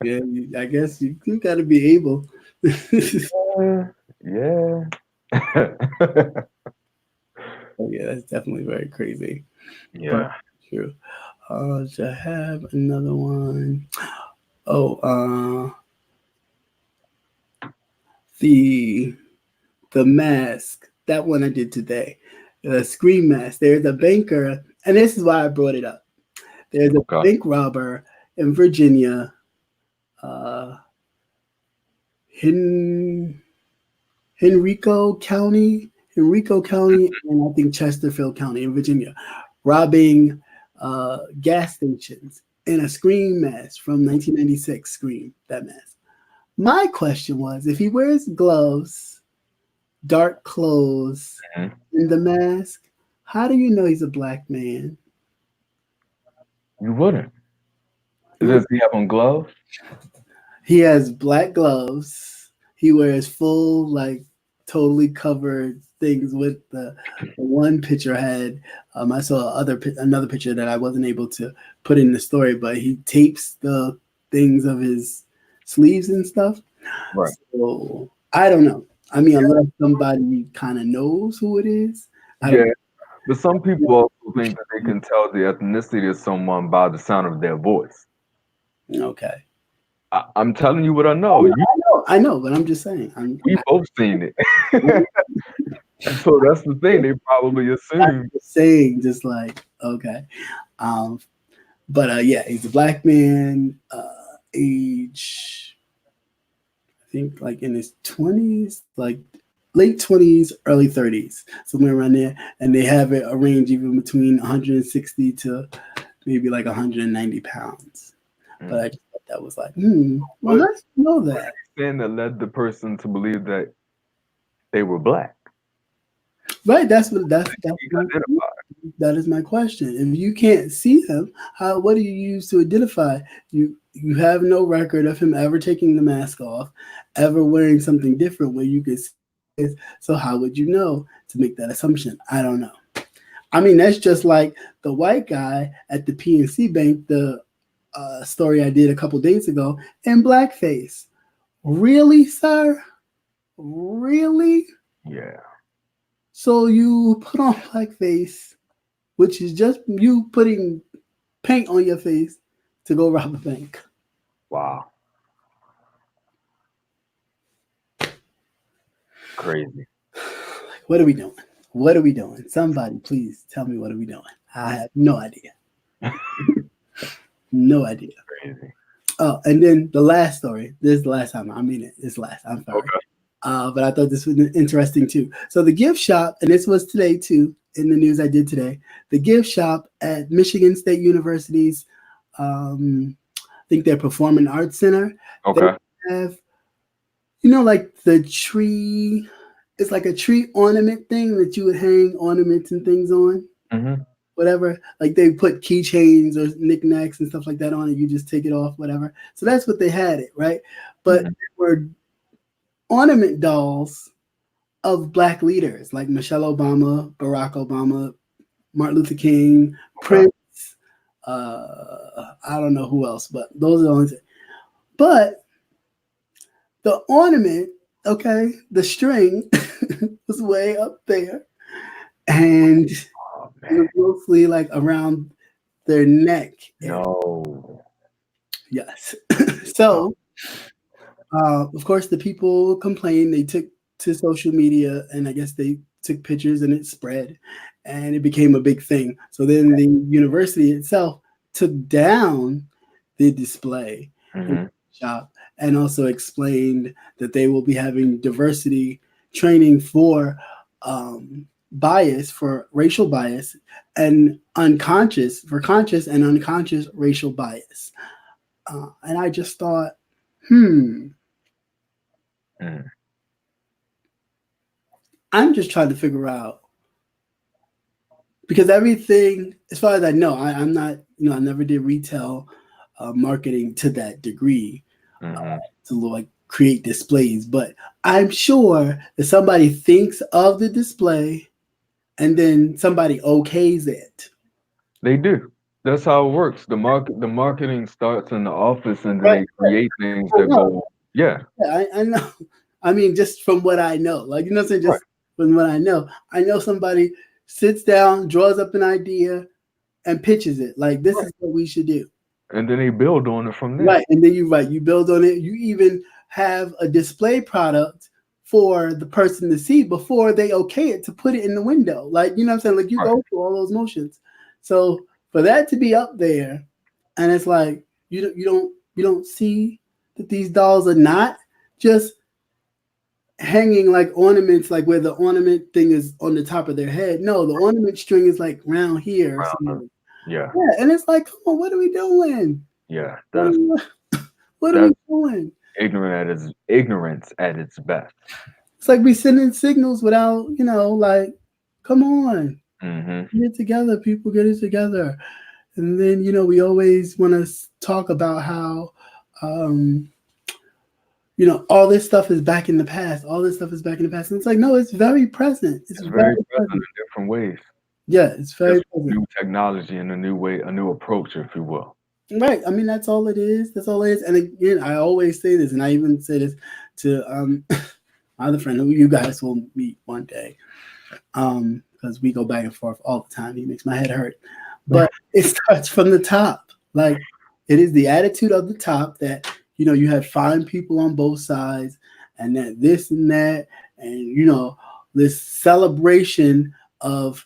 Yeah, I guess you got to be able. Yeah. Oh, yeah, that's definitely very crazy, but Yeah. true. To have another one. Oh, the the mask. That one I did today. The scream mask. There's a banker, and this is why I brought it up. There's a Okay. bank robber in Virginia, uh, Hen- Henrico County, and I think Chesterfield County in Virginia, robbing gas stations in a Scream mask from 1996. Scream, that mask. My question was, if he wears gloves, dark clothes, Mhm. and the mask, how do you know he's a black man? You wouldn't. Huh? Does he have on gloves? He has black gloves. He wears full, like, totally covered things with the one picture had. I saw another picture that I wasn't able to put in the story, but he tapes the things of his sleeves and stuff. Right. So I don't know. I mean, unless somebody kind of knows who it is, I Yeah. don't But some people also think that they can tell the ethnicity of someone by the sound of their voice. know. Okay. I'm telling you what I know. I know, but I'm just saying. We both seen it. So that's the thing. They probably I'm assume. just saying, just like, okay. Um, but yeah, he's a black man, age, I think like in his 20s, like late 20s, early 30s, somewhere around there. And they have it arranged even between 160 to maybe like 190 pounds. But Mm. I just thought that was like, well, What how do you know what that? are they saying that led the person to believe that they were black? Right, that's He my identified. that is my question. If you can't see him, how what do you use to identify? You have no record of him ever taking the mask off, ever wearing something different where you could see his. So how would you know to make that assumption? I don't know. I mean, that's just like the white guy at the PNC Bank, the story I did a couple days ago, in blackface. Really, sir? Really? Yeah. So you put on blackface, which is just you putting paint on your face to go rob a bank. Wow. Crazy. What are we doing? What are we doing? Somebody, please tell me what are we doing? I have no idea. No idea. Crazy. Oh, and then the last story. This is the last time. I mean it. It's last. I'm sorry. Okay. But I thought this was interesting too. So the gift shop, and this was today too in the news I did today. The gift shop at Michigan State University's, I think their Performing Arts Center. They Okay. have, like the tree. It's like a tree ornament thing that you would hang ornaments and things on. Mhm. Whatever, like they put keychains or knickknacks and stuff like that on it. You just take it off, whatever. So that's what they had it, right? But Mhm. there were ornament dolls of black leaders like Michelle Obama, Barack Obama, Martin Luther King, Okay. Prince. I don't know who else, but those are the only things. But the ornament, okay, the string was way up there, and Oh it was man. mostly like around their neck area. No. Yes. Oh, So, of course, the people complained. They took to social media, and I guess they took pictures, and it spread, and it became a big thing. So then the university itself took down the display in mhm. the shop, and also explained that they will be having diversity training for bias, for racial bias, and conscious and unconscious racial bias. And I just thought, hmm, Mm. I'm just trying to figure out because everything, as far as I know, I'm not, I never did retail marketing to that degree Mhm. to like create displays, but I'm sure that somebody thinks of the display and then somebody okays it. They do. That's how it works. The marketing starts in the office, and then Right. they create things I that know. go. Yeah. Yeah, I know. I mean, just from what I know, like, what I'm saying, Right. just from what I know somebody sits down, draws up an idea, and pitches it. Like, this Right. is what we should do. And then they build on it from there. Right. And then you build on it. You even have a display product for the person to see before they okay it to put it in the window. Like, what I'm saying? Like, you Right. go through all those motions. So for that to be up there, and it's like you don't see that these dolls are not just hanging like ornaments, like where the ornament thing is on the top of their head. No, the ornament string is like round here or Wow. something. Yeah. Yeah, and it's like, come on, what are we doing? Yeah. What are That's we, what are we that's doing? ignorance at its best. It's like we sending signals without, like, come on, Mhm. get it together, people, get it together. And then, we always want to talk about how, um, all this stuff is back in the past. All this stuff is back in the past. And it's like, no, it's very present. It's It's very very present present. in different ways. Yeah, it's very Just present. new technology and a new way, a new approach, if you will. Right. I mean, that's all it is. That's all it is. And again, I always say this, and I even say this to my other friend who you guys will meet one day. Because we go back and forth all the time. He makes my head hurt. But it starts from the top. Like it is the attitude of the top that you have fine people on both sides, and that this and that, and this celebration of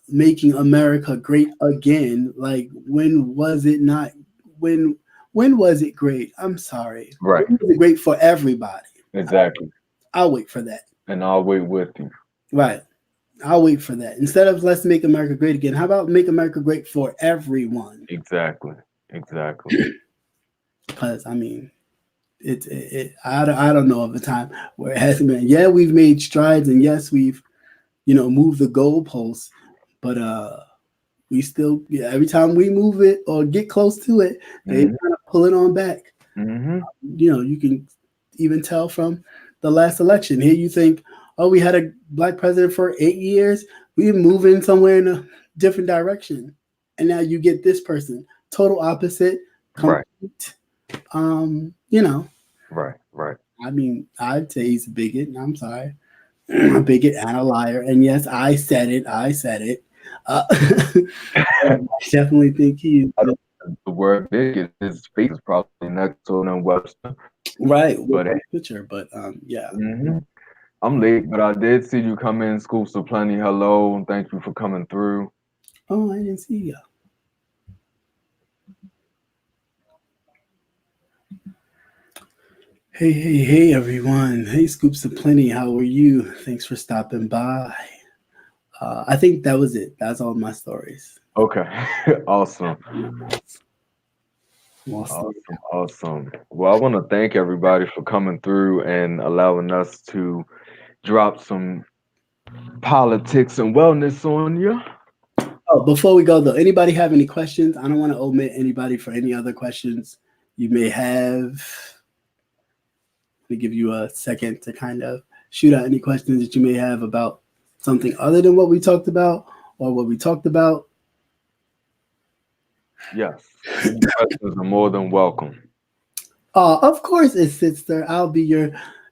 making America great again. Like when was it not? When when was it great? I'm sorry. Right. When was it great for everybody? Exactly. I'll wait for that. And I'll wait with you. Right. I'll wait for that. Instead of let's make America great again, how about make America great for everyone? Exactly. Exactly. Because I mean, I don't know of a time where it hasn't been. Yeah, we've made strides, and yes, we've moved the goalposts, but we still, yeah, every time we move it or get close to it, they Mhm. kind of pull it on back. Mhm. You can even tell from the last election. Here you think, oh, we had a black president for 8 years. we're moving somewhere in a different direction, and now you get this person, total opposite, Right, complete. You know, right, right. I mean, I'd say he's a bigot. I'm sorry, a bigot and a liar. And yes, I said it. I said it. I definitely think he's I don't, the word bigot, his face is probably next to an Webster, right with but the picture. But yeah. I'm late, but I did see you come in. Scoops of plenty. Hello, and thank you for coming through. Oh, I didn't see you. Hey, hey, hey, everyone. Hey, Scoops of Plenty. How are you? Thanks for stopping by. I think that was it. That's all my stories. Okay, awesome. Well, Awesome, awesome. Well, I want to thank everybody for coming through and allowing us to drop some politics and wellness on you. oh, before we go though, anybody have any questions? I don't want to omit anybody for any other questions you may have. Let me give you a second to kind of shoot out any questions that you may have about something other than what we talked about or what we talked about. Yes, any questions are more than welcome. Of course, it's sister. I'll be your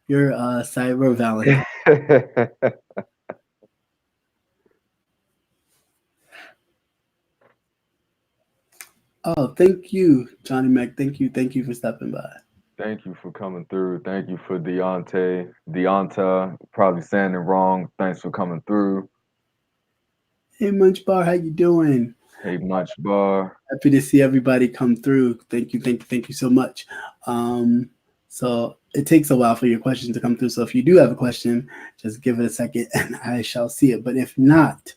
cyber Valentine. Oh, thank you, Johnny Mac. Thank you for stopping by. Thank you for coming through. Thank you for Deonta, probably saying it wrong. Thanks for coming through. Hey, Munch Bar, how you doing? Hey, Munch Bar. Happy to see everybody come through. Thank you so much. Um, so it takes a while for your question to come through. So if you do have a question, just give it a second and I shall see it. But if not,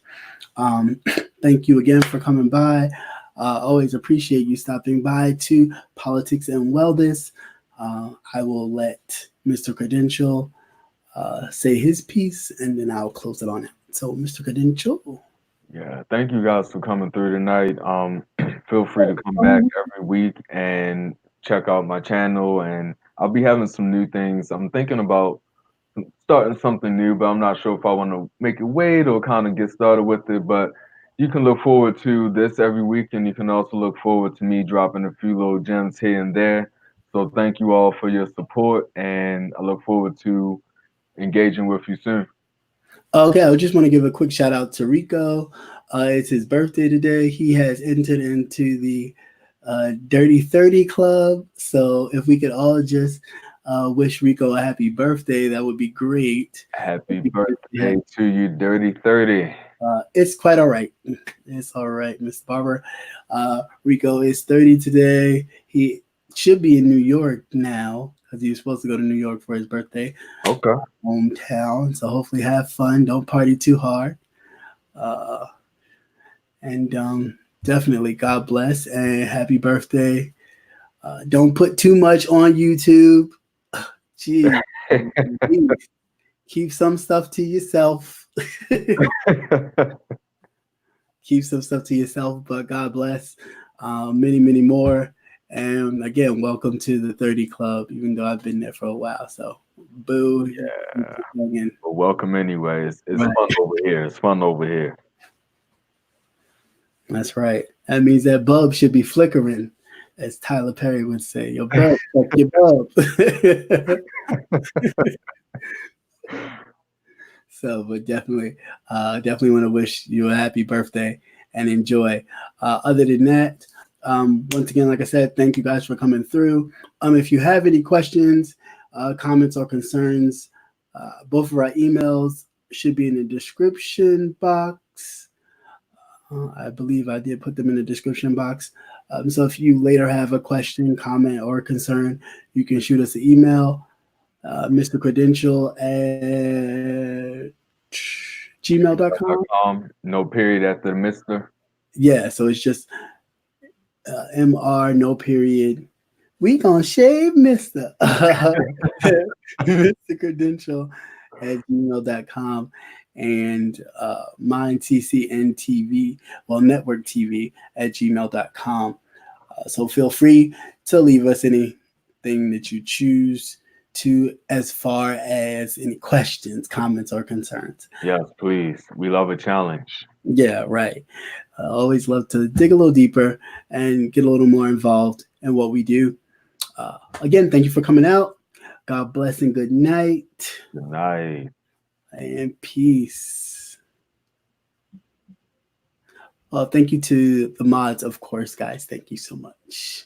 um, thank you again for coming by. Always appreciate you stopping by to Politics and Wellness. I will let Mr. Credential say his piece and then I'll close it on out. So, Mr. Credential. Yeah, thank you guys for coming through tonight. Feel free to come back every week and check out my channel, and I'll be having some new things. I'm thinking about starting something new, but I'm not sure if I want to make it wait or kind of get started with it. But you can look forward to this every week, and you can also look forward to me dropping a few little gems here and there. So thank you all for your support, and I look forward to engaging with you soon. Okay, I just want to give a quick shout out to Rico. It's his birthday today. He has entered into the Dirty 30 Club. So if we could all just wish Rico a happy birthday, that would be great. Happy birthday to you, Dirty 30. It's quite all right. It's all right, Mr. Barber. Rico is 30 today. He should be in New York now because he was supposed to go to New York for his birthday. Okay. Hometown. So hopefully have fun. Don't party too hard. Uh, and definitely God bless and happy birthday. Don't put too much on YouTube. Gee, keep some stuff to yourself. Keep some stuff to yourself, but God bless. Many, many more. And again, welcome to the 30 Club, even though I've been there for a while. So, boo. Yeah. Well, welcome anyway. It's Right. fun over here. It's fun over here. That's right. That means that bulb should be flickering, as Tyler Perry would say. Your bulb, check your bulb. So, but definitely want to wish you a happy birthday and enjoy. Other than that, once again, like I said, thank you guys for coming through. If you have any questions, comments, or concerns, both of our emails should be in the description box. I believe I did put them in the description box. So if you later have a question, comment, or concern, you can shoot us an email, Mr. Credential at gmail.com. No period after the Mister. Yeah, so it's just MR, no period. We gonna shave Mr. Mr. Credential at gmail.com and mine CCNTV, well, Network TV at gmail.com. So feel free to leave us anything that you choose to as far as any questions, comments, or concerns. Yes, please. We love a challenge. Yeah, right. I always love to dig a little deeper and get a little more involved in what we do. Again, thank you for coming out. God bless and good night Good night. and peace. Well, thank you to the mods, of course, guys. Thank you so much.